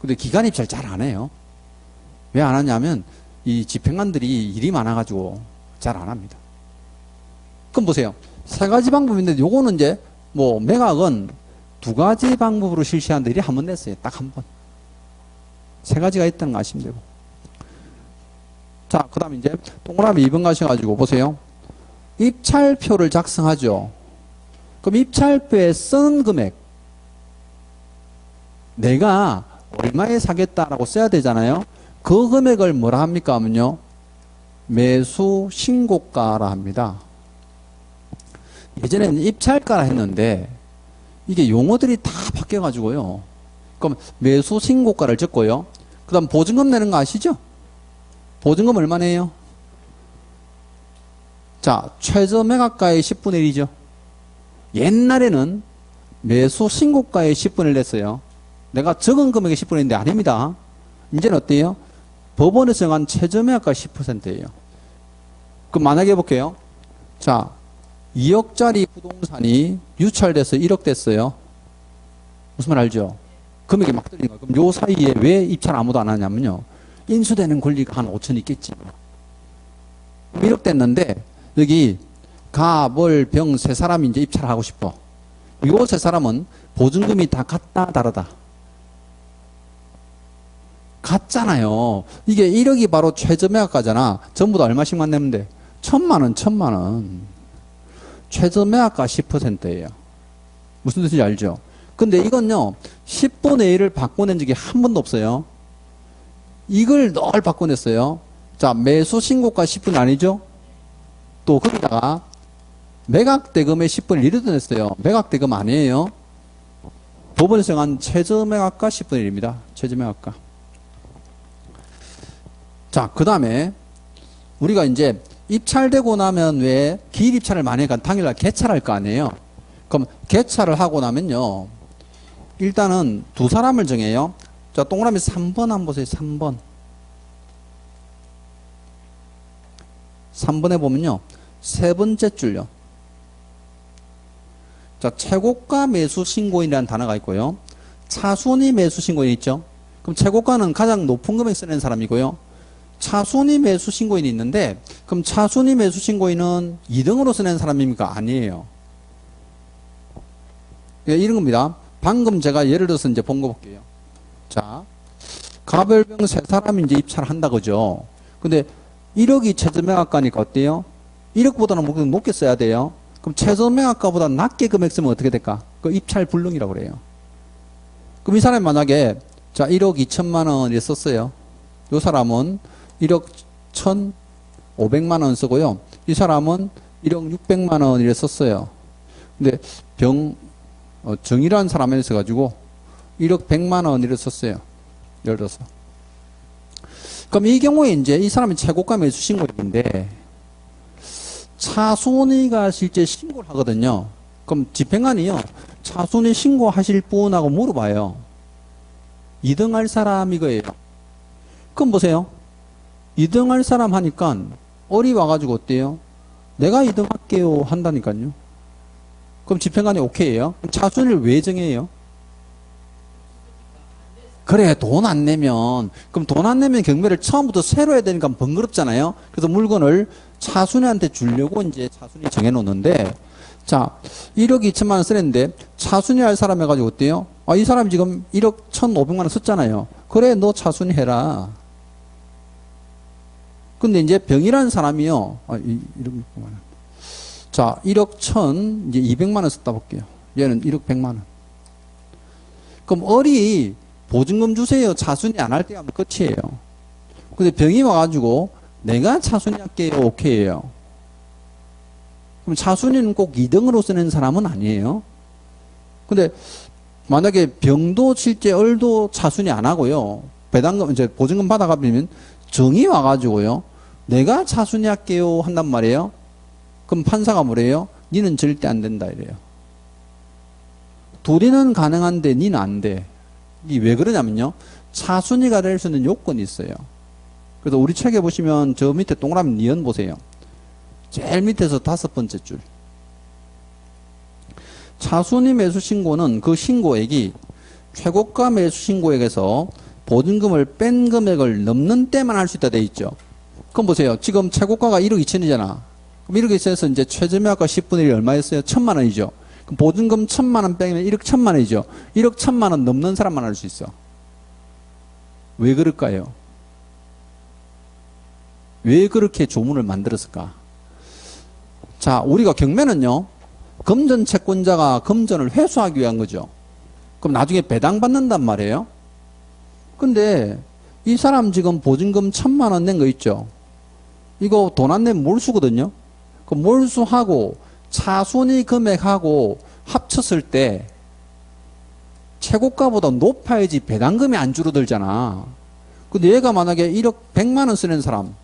근데 기간 입찰 잘 안 해요. 왜 안 하냐면 이 집행관들이 일이 많아가지고 잘 안 합니다. 그럼 보세요. 세 가지 방법인데 요거는 이제 뭐 매각은 두 가지 방법으로 실시하는 일이 한 번 냈어요. 딱 한 번. 세 가지가 있다는 거 아시면 되고. 자, 그 다음에 이제 동그라미 2번 가셔가지고 보세요. 입찰표를 작성하죠. 그럼 입찰표에 쓴 금액 내가 얼마에 사겠다라고 써야 되잖아요. 그 금액을 뭐라 합니까 하면요. 매수 신고가라 합니다. 예전에는 입찰가라 했는데 이게 용어들이 다 바뀌어가지고요. 그럼 매수 신고가를 적고요. 그 다음 보증금 내는 거 아시죠? 보증금 얼마 내요? 자, 최저 매각가의 10분의 1이죠. 옛날에는 매수 신고가의 10분의 1 냈어요. 내가 적은 금액의 10분의 1인데 아닙니다. 이제는 어때요? 법원에서 정한 최저 매각가 10%예요. 그럼 만약에 볼게요. 자, 2억짜리 부동산이 유찰돼서 1억 됐어요. 무슨 말 알죠? 금액이 막 떨어진 거예요. 그럼 요 사이에 왜 입찰 아무도 안 하냐면요. 인수되는 권리가 한 5천 있겠지. 1억 됐는데 여기 가, 월, 병 세 사람이 이제 입찰하고 싶어. 요 세 사람은 보증금이 다 같다 다르다. 같잖아요. 이게 1억이 바로 최저 매각가잖아. 전부 다 얼마씩만 내면 돼? 1,000만 원. 최저 매각가 10%예요. 무슨 뜻인지 알죠? 근데 이건요. 10분의 1을 바꿔낸 적이 한 번도 없어요. 이걸 늘 바꿔냈어요. 자, 매수 신고가 10분 아니죠? 또 거기다가 매각대금의 10분의 1을 냈어요. 매각대금 아니에요. 법원에서 정한 최저 매각가 10분의 1입니다. 최저 매각가. 자, 그 다음에 우리가 이제 입찰되고 나면 왜 기일 입찰을 많이 하니까 당일날 개찰할 거 아니에요. 그럼 개찰을 하고 나면요. 일단은 두 사람을 정해요. 자, 동그라미 3번 한번 보세요. 3번. 3번에 보면요. 세 번째 줄요. 자, 최고가 매수 신고인이라는 단어가 있고요. 차순위 매수 신고인 있죠. 그럼 최고가는 가장 높은 금액 쓰는 사람이고요. 차순위 매수 신고인이 있는데 그럼 차순위 매수 신고인은 2등으로 쓰는 사람입니까? 아니에요. 예, 이런 겁니다. 방금 제가 예를 들어서 이제 본 거 볼게요. 자, 가별병 세 사람이 이제 입찰을 한다 그죠? 근데 1억이 최저매각가니까 어때요? 1억보다는 무조건 높게 써야 돼요. 그럼 최저매각가보다 낮게 금액 쓰면 어떻게 될까? 그 입찰 불능이라고 그래요. 그럼 이 사람이 만약에 자 1억 2천만 원 썼어요. 이 사람은 1억 1,500만 원 쓰고요. 이 사람은 1억 600만 원 이래 썼어요. 근데 정이라는 사람이 있어가지고 1억 100만 원 이래 썼어요. 예를 들어서. 그럼 이 경우에 이제 이 사람이 최고가 매수 신고인데 차순위가 실제 신고를 하거든요. 그럼 집행관이요. 차순위 신고하실 분하고 물어봐요. 2등 할 사람 이거예요. 그럼 보세요. 2등 할 사람 하니까 어리 와가지고 어때요? 내가 2등 할게요 한다니까요. 그럼 집행관이 오케이예요. 그럼 차순위를 왜 정해요? 그래, 돈 안 내면. 그럼 돈 안 내면 경매를 처음부터 새로 해야 되니까 번거롭잖아요. 그래서 물건을 차순위한테 주려고 이제 차순위 정해놓는데, 자, 1억 2천만 원 쓰는데, 차순위 할 사람 해가지고 어때요? 아, 이 사람이 지금 1억 1,500만 원 썼잖아요. 그래, 너 차순위 해라. 근데 이제 병이라는 사람이요. 아, 1억 600만 원. 자, 1억 1,000, 이제 200만 원 썼다 볼게요. 얘는 1억 100만 원. 그럼 어리 보증금 주세요. 차순위 안 할 때 하면 끝이에요. 근데 병이 와가지고 내가 차순위 할게요. 오케이예요. 그럼 차순위는 꼭 2등으로 쓰는 사람은 아니에요. 근데 만약에 병도 실제 얼도 차순위 안 하고요. 배당금 이제 보증금 받아가면 정이 와가지고요. 내가 차순위 할게요 한단 말이에요. 그럼 판사가 뭐래요? 니는 절대 안 된다 이래요. 둘이는 가능한데 니는 안 돼. 이 왜 그러냐면요. 차순위가 될 수 있는 요건이 있어요. 그래서 우리 책에 보시면 저 밑에 동그라미 니은 보세요. 제일 밑에서 5번째 줄. 차순위 매수 신고는 그 신고액이 최고가 매수 신고액에서 보증금을 뺀 금액을 넘는 때만 할 수 있다 돼 있죠. 그럼 보세요. 지금 최고가가 1억 2천이잖아. 그럼 1억 2천에서 이제 최저매각가 10분의 1이 얼마였어요? 1,000만 원이죠. 그럼 보증금 1,000만 원 빼면 1억 1,000만 원이죠. 1억 1,000만 원 넘는 사람만 할 수 있어. 왜 그럴까요? 왜 그렇게 조문을 만들었을까? 자, 우리가 경매는요. 금전 채권자가 금전을 회수하기 위한 거죠. 그럼 나중에 배당받는단 말이에요. 근데 이 사람 지금 보증금 1,000만 원 낸 거 있죠. 이거 돈 안 내면 몰수거든요. 그 몰수하고 차순위 금액하고 합쳤을 때 최고가보다 높아야지 배당금이 안 줄어들잖아. 근데 얘가 만약에 1억 100만 원 쓰는 사람,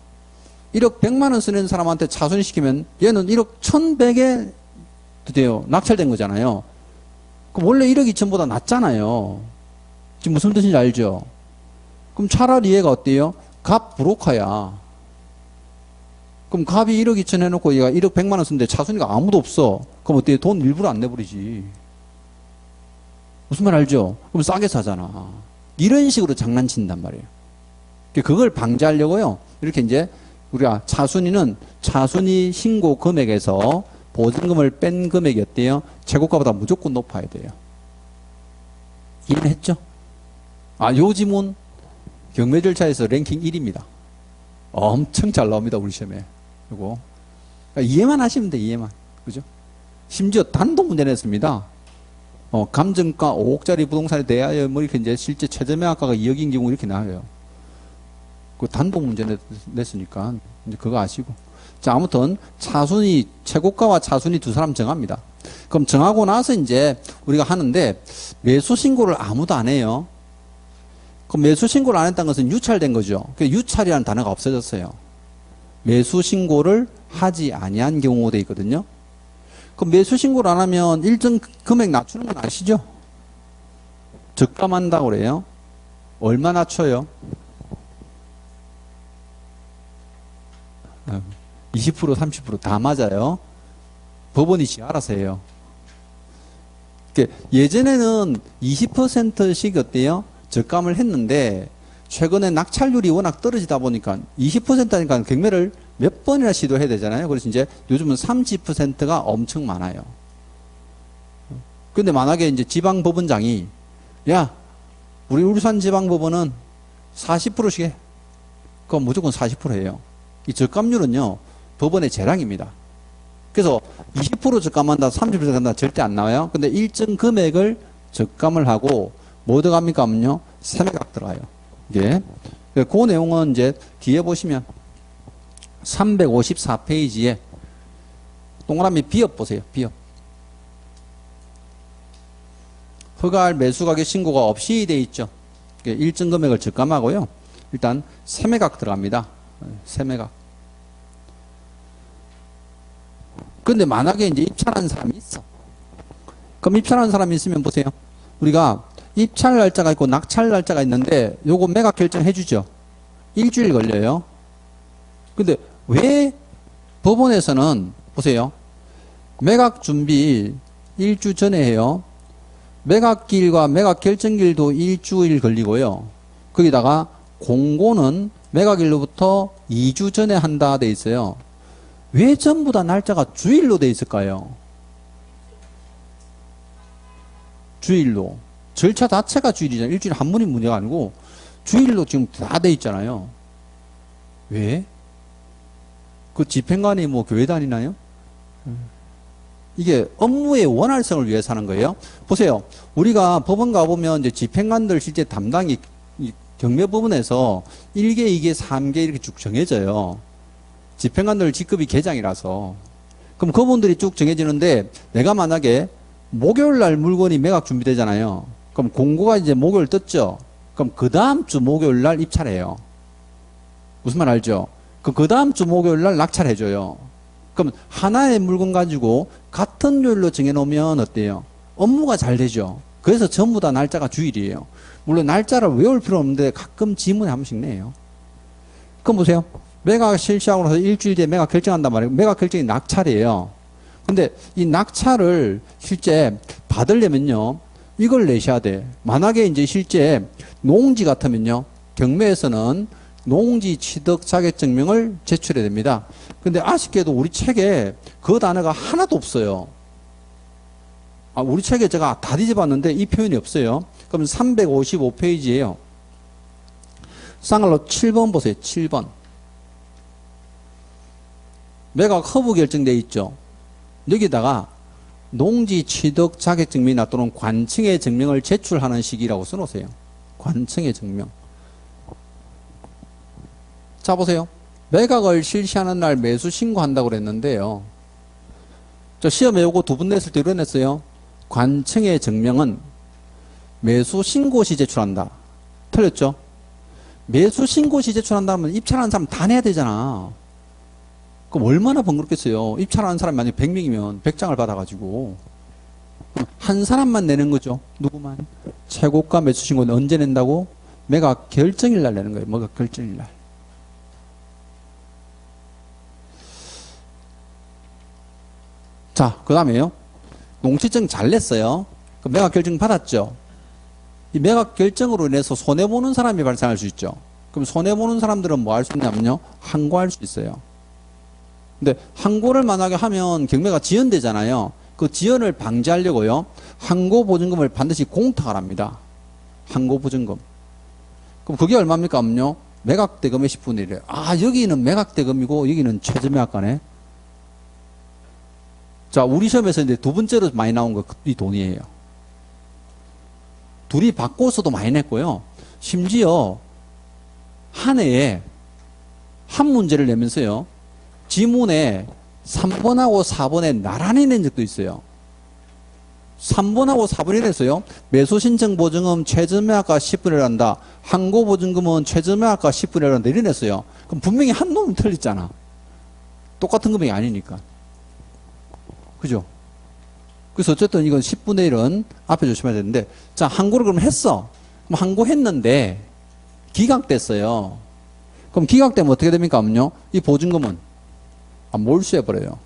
1억 100만 원 쓰는 사람한테 차순위 시키면 얘는 1억 1,100에 드디어 낙찰된 거잖아요. 그럼 원래 1억 2천보다 낮잖아요. 지금 무슨 뜻인지 알죠? 그럼 차라리 얘가 어때요? 갑 브로커야. 그럼 갑이 1억 2천 해놓고 얘가 1억 100만 원 쓰는데 차순위가 아무도 없어. 그럼 어때요? 돈 일부러 안 내버리지. 무슨 말 알죠? 그럼 싸게 사잖아. 이런 식으로 장난친단 말이에요. 그걸 방지하려고요. 이렇게 이제 우리가 차순위는 차순위 신고 금액에서 보증금을 뺀 금액이 어때요? 최고가보다 무조건 높아야 돼요. 이해했죠? 아, 요 지문 경매 절차에서 랭킹 1위입니다. 엄청 잘 나옵니다, 우리 시험에. 요거. 그러니까 이해만 하시면 돼, 이해만. 그죠? 심지어 단독 문제 냈습니다. 감정가 5억짜리 부동산에 대하여 뭐 이렇게 이제 실제 최저매각가가 2억인 경우 이렇게 나와요. 그 단독 문제 냈으니까 이제 그거 아시고. 자, 아무튼 차순위 최고가와 차순위 두 사람 정합니다. 그럼 정하고 나서 이제 우리가 하는데 매수 신고를 아무도 안 해요. 그럼 매수 신고를 안 했다는 것은 유찰된 거죠. 유찰이라는 단어가 없어졌어요. 매수 신고를 하지 아니한 경우가 돼 있거든요. 그럼 매수 신고를 안 하면 일정 금액 낮추는 건 아시죠? 적감한다고 그래요. 얼마 낮춰요? 20% 30% 다 맞아요. 법원이 지 알아서 해요. 예전에는 20%씩 어때요? 적감을 했는데 최근에 낙찰률이 워낙 떨어지다 보니까 20%니까 경매를 몇 번이나 시도해야 되잖아요. 그래서 이제 요즘은 30%가 엄청 많아요. 근데 만약에 이제 지방법원장이, 야, 우리 울산지방법원은 40%씩 해. 그럼 무조건 40%예요. 이 적감률은요, 법원의 재량입니다. 그래서 20% 적감한다, 30% 적감한다 절대 안 나와요. 근데 일정 금액을 적감을 하고, 뭐 들어갑니까? 하면요, 세매각 들어가요. 이게. 그 내용은 이제 뒤에 보시면 354페이지에 동그라미 비업 보세요. 비업. 허가할 매수가격 신고가 없이 돼 있죠. 일정 금액을 적감하고요. 일단 세매각 들어갑니다. 세매각. 근데 만약에 이제 입찰한 사람이 있어. 그럼 입찰한 사람이 있으면 보세요. 우리가 입찰 날짜가 있고 낙찰 날짜가 있는데 요거 매각 결정해 주죠. 일주일 걸려요. 근데 왜 법원에서는 보세요. 매각 준비 일주 전에 해요. 매각기일과 매각 결정기일도 일주일 걸리고요. 거기다가 공고는 매각일로부터 2주 전에 한다 돼 있어요. 왜 전부 다 날짜가 주일로 돼 있을까요? 주일로. 절차 자체가 주일이잖아요. 일주일에 한 번이 문제가 아니고 주일로 지금 다 돼 있잖아요. 왜? 그 집행관이 뭐 교회 다니나요? 이게 업무의 원활성을 위해서 하는 거예요. 보세요. 우리가 법원 가보면 이제 집행관들 실제 담당이 경매법원에서 1개, 2개, 3개 이렇게 쭉 정해져요. 집행관들 직급이 계장이라서. 그럼 그분들이 쭉 정해지는데 내가 만약에 목요일 날 물건이 매각 준비되잖아요. 그럼 공고가 이제 목요일 떴죠. 그럼 그 다음 주 목요일 날 입찰해요. 무슨 말 알죠? 그 다음 주 목요일 날 낙찰해줘요. 그럼 하나의 물건 가지고 같은 요일로 정해놓으면 어때요? 업무가 잘 되죠. 그래서 전부 다 날짜가 주일이에요. 물론 날짜를 외울 필요 없는데 가끔 지문에 한 번씩 내요. 그럼 보세요. 매각 실시하고 나서 일주일 뒤에 매각 결정한단 말이에요. 매각 결정이 낙찰이에요. 근데 이 낙찰을 실제 받으려면요, 이걸 내셔야 돼. 만약에 이제 실제 농지 같으면요, 경매에서는 농지 취득 자격증명을 제출해야 됩니다. 근데 아쉽게도 우리 책에 그 단어가 하나도 없어요. 우리 책에 제가 다 뒤져봤는데 이 표현이 없어요. 그럼 355페이지예요. 쌍알로 7번 보세요. 7번. 매각 허브 결정돼 있죠. 여기다가 농지 취득 자격증명이나 또는 관청의 증명을 제출하는 시기라고 써놓으세요. 관청의 증명. 자, 보세요. 매각을 실시하는 날 매수 신고한다고 그랬는데요. 저 시험에 요거 두 번 냈을 때 이런 냈어요. 관청의 증명은 매수 신고 시 제출한다. 틀렸죠? 매수 신고 시 제출한다면 입찰하는 사람 다 내야 되잖아. 그럼 얼마나 번거롭겠어요. 입찰하는 사람이 만약에 100명이면 100장을 받아가지고 한 사람만 내는 거죠. 누구만? 최고가 매수 신고는 언제 낸다고? 매각 결정일 날 내는 거예요. 매각 결정일 날. 자, 그 다음에요. 농취증 잘 냈어요. 그 매각 결정 받았죠. 이 매각 결정으로 인해서 손해보는 사람이 발생할 수 있죠. 그럼 손해보는 사람들은 뭐 할 수 있냐면요. 항고할 수 있어요. 근데 항고를 만약에 하면 경매가 지연되잖아요. 그 지연을 방지하려고요. 항고 보증금을 반드시 공탁을 합니다. 항고 보증금. 그럼 그게 얼마입니까? 하면요. 매각대금의 10분의 1이에요. 아, 여기는 매각대금이고 여기는 최저매각가네. 자, 우리 시험에서 이제 두 번째로 많이 나온 거 이 돈이에요. 둘이 바꿔서도 많이 냈고요. 심지어 한 해에 한 문제를 내면서요. 지문에 3번하고 4번에 나란히 낸 적도 있어요. 3번하고 4번이 냈어요. 매수신청 보증금 최저매각가 10분의 1한다. 항고 보증금은 최저매각가 10분의 1한다. 이래 냈어요. 그럼 분명히 한 놈은 틀렸잖아. 똑같은 금액이 아니니까. 그죠? 그래서 어쨌든 이건 10분의 1은 앞에 조심해야 되는데, 자, 항고를 그럼 했어. 그럼 항고했는데, 기각됐어요. 그럼 기각되면 어떻게 됩니까? 하면요. 이 보증금은 몰수해버려요.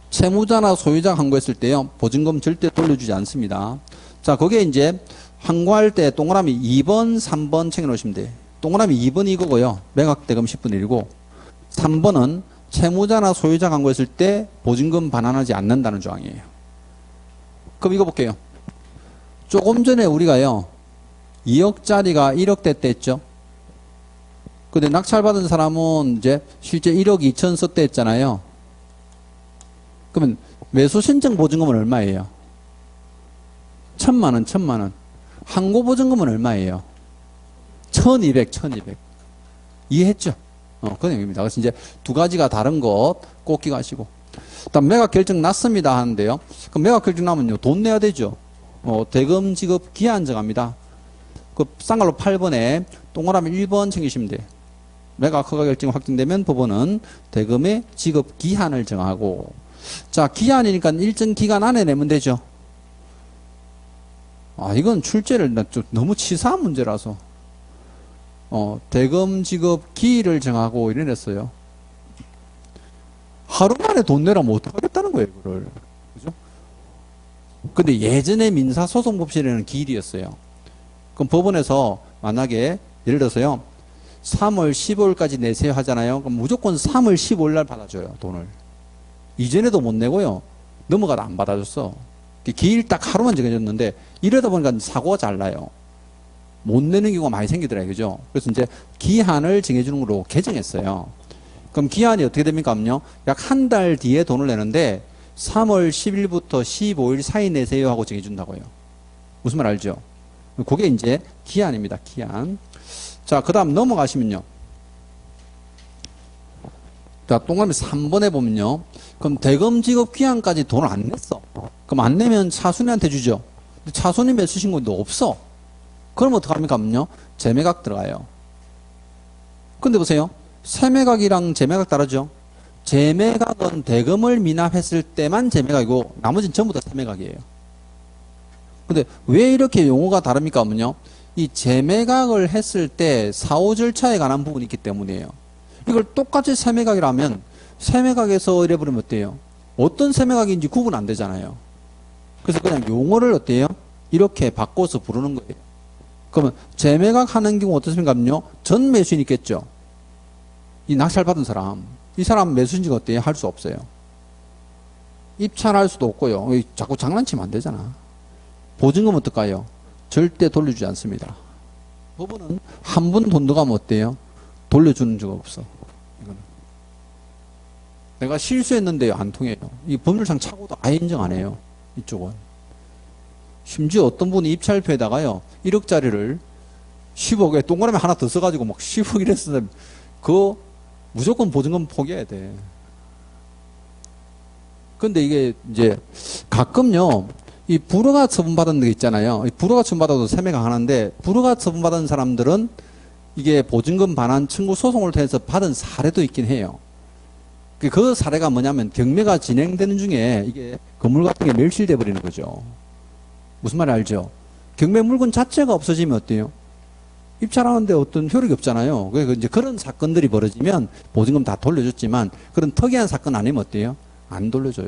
채무자나 소유자가 항고했을 때요. 보증금 절대 돌려주지 않습니다. 자, 거기에 이제 항고할 때 동그라미 2번, 3번 챙겨놓으시면 돼요. 동그라미 2번이 이거고요. 매각대금 10분의 1이고, 3번은 채무자나 소유자가 항고했을 때 보증금 반환하지 않는다는 조항이에요. 그럼 이거 볼게요. 조금 전에 우리가요, 2억짜리가 1억 됐다 했죠? 근데 낙찰받은 사람은 이제 실제 1억 2천 썼다 했잖아요. 그러면 매수 신청 보증금은 얼마예요? 1,000만 원, 1,000만 원. 항고 보증금은 얼마예요? 1,200, 1,200. 이해했죠? 그 내용입니다. 그래서 이제 두 가지가 다른 것 꼭 기억하시고. 일단 매각 결정 났습니다 하는데요. 그럼 매각 결정 나면요, 돈 내야 되죠? 대금 지급 기한 정합니다. 그 쌍갈로 8번에 동그라미 1번 챙기시면 돼요. 매각 허가 결정 확정되면 법원은 대금의 지급 기한을 정하고, 자, 기한이니까 일정 기간 안에 내면 되죠. 이건 출제를 좀 너무 치사한 문제라서 대금 지급 기일을 정하고 이래냈어요. 하루 만에 돈 내라면 어떡하겠다는 거예요, 이거를. 그죠? 근데 예전에 민사소송법실에는 기일이었어요. 그럼 법원에서 만약에 예를 들어서요, 3월 15일까지 내세요 하잖아요. 그럼 무조건 3월 15일 날 받아줘요, 돈을. 이전에도 못 내고요, 넘어가다 안 받아줬어. 기일 딱 하루만 정해줬는데, 이러다 보니까 사고가 잘 나요. 못 내는 경우가 많이 생기더라고요. 그죠? 그래서 이제 기한을 정해주는 걸로 개정했어요. 그럼 기한이 어떻게 됩니까? 약 한 달 뒤에 돈을 내는데 3월 10일부터 15일 사이 내세요 하고 정해준다고요. 무슨 말 알죠? 그게 이제 기한입니다. 기한. 자, 그 다음 넘어가시면요. 자, 동그라미 3번에 보면요. 그럼 대금 지급 기한까지 돈을 안 냈어. 그럼 안 내면 차순위한테 주죠. 근데 차순위 매수 신고도 없어. 그럼 어떡합니까? 재매각 들어가요. 근데 보세요. 세매각이랑 재매각 다르죠? 재매각은 대금을 미납했을 때만 재매각이고 나머지는 전부 다 세매각이에요. 근데 왜 이렇게 용어가 다릅니까? 이 재매각을 했을 때 사후 절차에 관한 부분이 있기 때문이에요. 이걸 똑같이 세매각이라면 세매각에서 이래버리면 어때요? 어떤 세매각인지 구분 안 되잖아요. 그래서 그냥 용어를 어때요? 이렇게 바꿔서 부르는 거예요. 그러면 재매각 하는 경우 어떻습니까? 전 매수인 있겠죠? 이 낙찰 받은 사람, 이 사람 매수인지가 어때요? 할 수 없어요. 입찰할 수도 없고요. 자꾸 장난치면 안 되잖아. 보증금 어떨까요? 절대 돌려주지 않습니다. 법원은 한 번 돈 들어가면 어때요? 돌려주는 적 없어. 이거는. 내가 실수했는데 안 통해요. 이 법률상 착오도 아예 인정 안 해요. 이쪽은. 심지어 어떤 분이 입찰표에다가요, 1억짜리를 10억에 동그라미 하나 더 써가지고 막 10억 이랬으면 그거 무조건 보증금 포기해야 돼. 근데 이게 이제 가끔요, 이 불허가 처분받은 게 있잖아요. 이 불허가 처분받아도 세매각 하는데, 불허가 처분받은 사람들은 이게 보증금 반환 청구 소송을 통해서 받은 사례도 있긴 해요. 그 사례가 뭐냐면 경매가 진행되는 중에 이게 건물 같은 게 멸실돼 버리는 거죠. 무슨 말인지 알죠? 경매 물건 자체가 없어지면 어때요? 입찰하는데 어떤 효력이 없잖아요. 그래서 이제 그런 사건들이 벌어지면 보증금 다 돌려줬지만 그런 특이한 사건 아니면 어때요? 안 돌려줘요.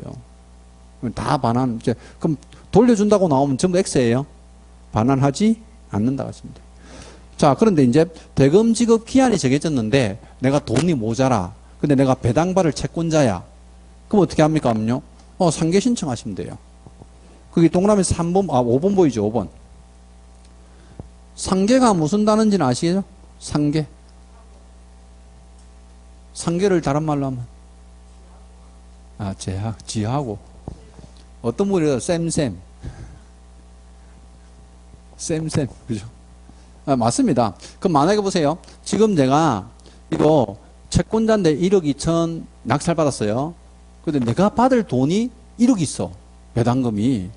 다 반환. 이제 그럼 돌려준다고 나오면 전부 X예요. 반환하지 않는다고 했습니다. 자, 그런데 이제 대금 지급 기한이 정해졌는데 내가 돈이 모자라. 근데 내가 배당받을 채권자야. 그럼 어떻게 합니까? 상계 신청하시면 돼요. 거기 동그라미 3번, 5번 보이죠? 5번. 상계가 무슨 단어인지는 아시겠죠? 상계. 상계를 다른 말로 하면 지하고. 어떤 분이 쌤. 그죠? 맞습니다. 그럼 만약에 보세요. 지금 내가 이거 채권자인데 1억 2천 낙찰 받았어요. 근데 내가 받을 돈이 1억 있어. 배당금이.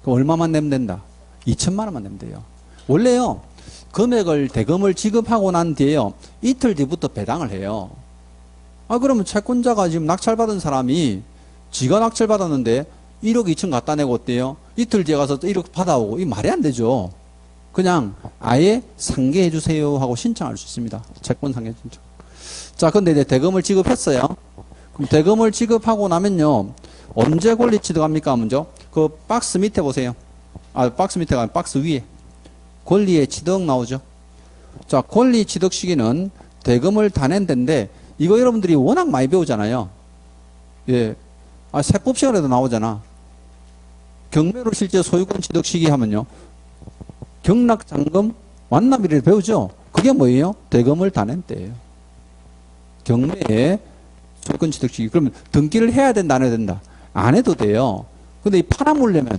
그럼 얼마만 내면 된다? 2천만 원만 내면 돼요. 원래요, 금액을, 대금을 지급하고 난 뒤에요, 이틀 뒤부터 배당을 해요. 그러면 채권자가 지금 낙찰받은 사람이 지가 낙찰받았는데 1억 2천 갖다 내고 어때요? 이틀 뒤에 가서 또 1억 받아오고, 이 말이 안 되죠. 그냥 아예 상계해 주세요 하고 신청할 수 있습니다. 채권 상계 신청. 자, 근데 이제 대금을 지급했어요. 그럼 대금을 지급하고 나면요, 언제 권리 취득합니까? 먼저 그 박스 밑에 보세요. 박스 밑에가 아니라 박스 위에 권리의 취득 나오죠. 자, 권리 취득 시기는 대금을 다 낸 데인데, 이거 여러분들이 워낙 많이 배우잖아요. 예. 세법 시간에도 나오잖아. 경매로 실제 소유권 취득 시기 하면요. 경락잔금 완납일을 배우죠. 그게 뭐예요? 대금을 다 낸 때예요. 경매에 소유권 취득 시기. 그러면 등기를 해야 된다, 안 해야 된다? 안 해도 돼요. 근데 이 팔아물려면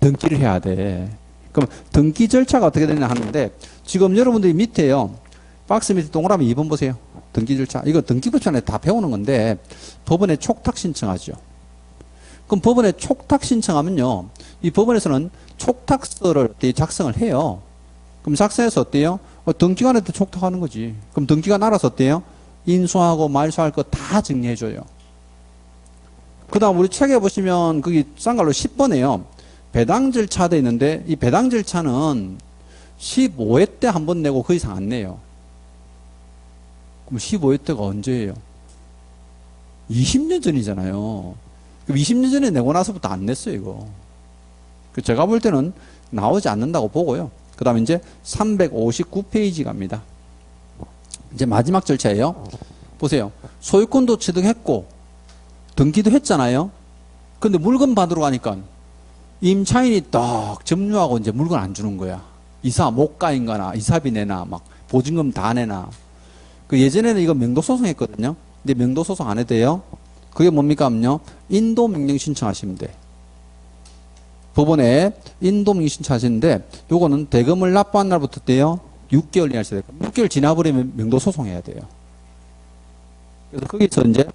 등기를 해야 돼. 그럼 등기 절차가 어떻게 되냐 하는데 지금 여러분들이 밑에요. 박스 밑에 동그라미 2번 보세요. 등기 절차. 이거 등기부처에 다 배우는 건데 법원에 촉탁 신청하죠. 그럼 법원에 촉탁 신청하면요. 이 법원에서는 촉탁서를 작성을 해요. 그럼 작성해서 어때요? 등기관한테 촉탁하는 거지. 그럼 등기관 알아서 어때요? 인수하고 말소할 거 다 정리해줘요. 그 다음 우리 책에 보시면 거기 쌍갈로 10번에요. 배당 절차 돼 있는데 이 배당 절차는 15회 때 한 번 내고 그 이상 안 내요. 그럼 15회 때가 언제예요? 20년 전이잖아요. 그럼 20년 전에 내고 나서부터 안 냈어요, 이거. 제가 볼 때는 나오지 않는다고 보고요. 그 다음에 이제 359페이지 갑니다. 이제 마지막 절차예요. 보세요. 소유권도 취득했고, 등기도 했잖아요. 근데 물건 받으러 가니까 임차인이 딱 점유하고 이제 물건 안 주는 거야. 이사 못 가인 거나, 이사비 내나, 막 보증금 다 내나. 그 예전에는 이거 명도소송 했거든요. 근데 명도소송 안 해도 돼요. 그게 뭡니까? 하면요. 인도명령 신청하시면 돼. 법원에 인도명령 신청하시는데 요거는 대금을 납부한 날부터 돼요. 6개월 이내 하셔야 돼요. 6개월 지나버리면 명도소송해야 돼요. 그래서 거기서 이제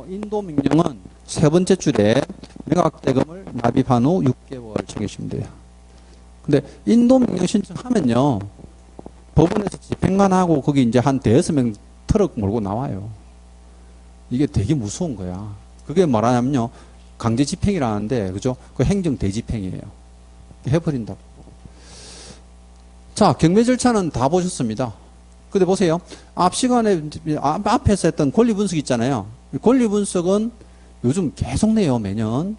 인도명령은 세 번째 줄에 매각대금을 납입한 후 6개월 챙기시면 돼요. 근데 인도명령 신청하면요. 법원에서 집행관하고 거기 이제 한 대여섯 명 트럭 몰고 나와요. 이게 되게 무서운 거야. 그게 뭐라냐면요. 강제 집행이라는데, 그죠? 그 행정 대집행이에요. 해버린다고. 자, 경매 절차는 다 보셨습니다. 근데 보세요. 앞 시간에, 앞에서 했던 권리 분석 있잖아요. 권리 분석은 요즘 계속 내요, 매년.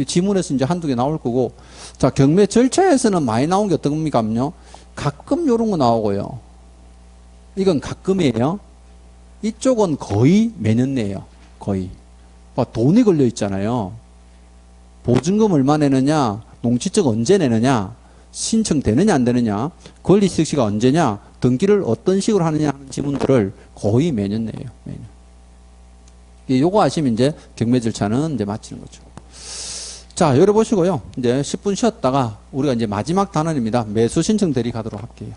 지문에서 이제 한두 개 나올 거고. 자, 경매 절차에서는 많이 나온 게 어떤 겁니까? 하면요. 가끔 요런 거 나오고요. 이건 가끔이에요. 이쪽은 거의 매년 내요. 거의. 돈이 걸려 있잖아요. 보증금 얼마 내느냐, 농지적 언제 내느냐, 신청되느냐 안 되느냐, 권리취득 시가 언제냐, 등기를 어떤 식으로 하느냐 하는 지문들을 거의 매년 내요. 매년. 요거 아시면 이제 경매 절차는 이제 마치는 거죠. 자, 열어보시고요. 이제 10분 쉬었다가 우리가 이제 마지막 단원입니다. 매수 신청 대리 가도록 할게요.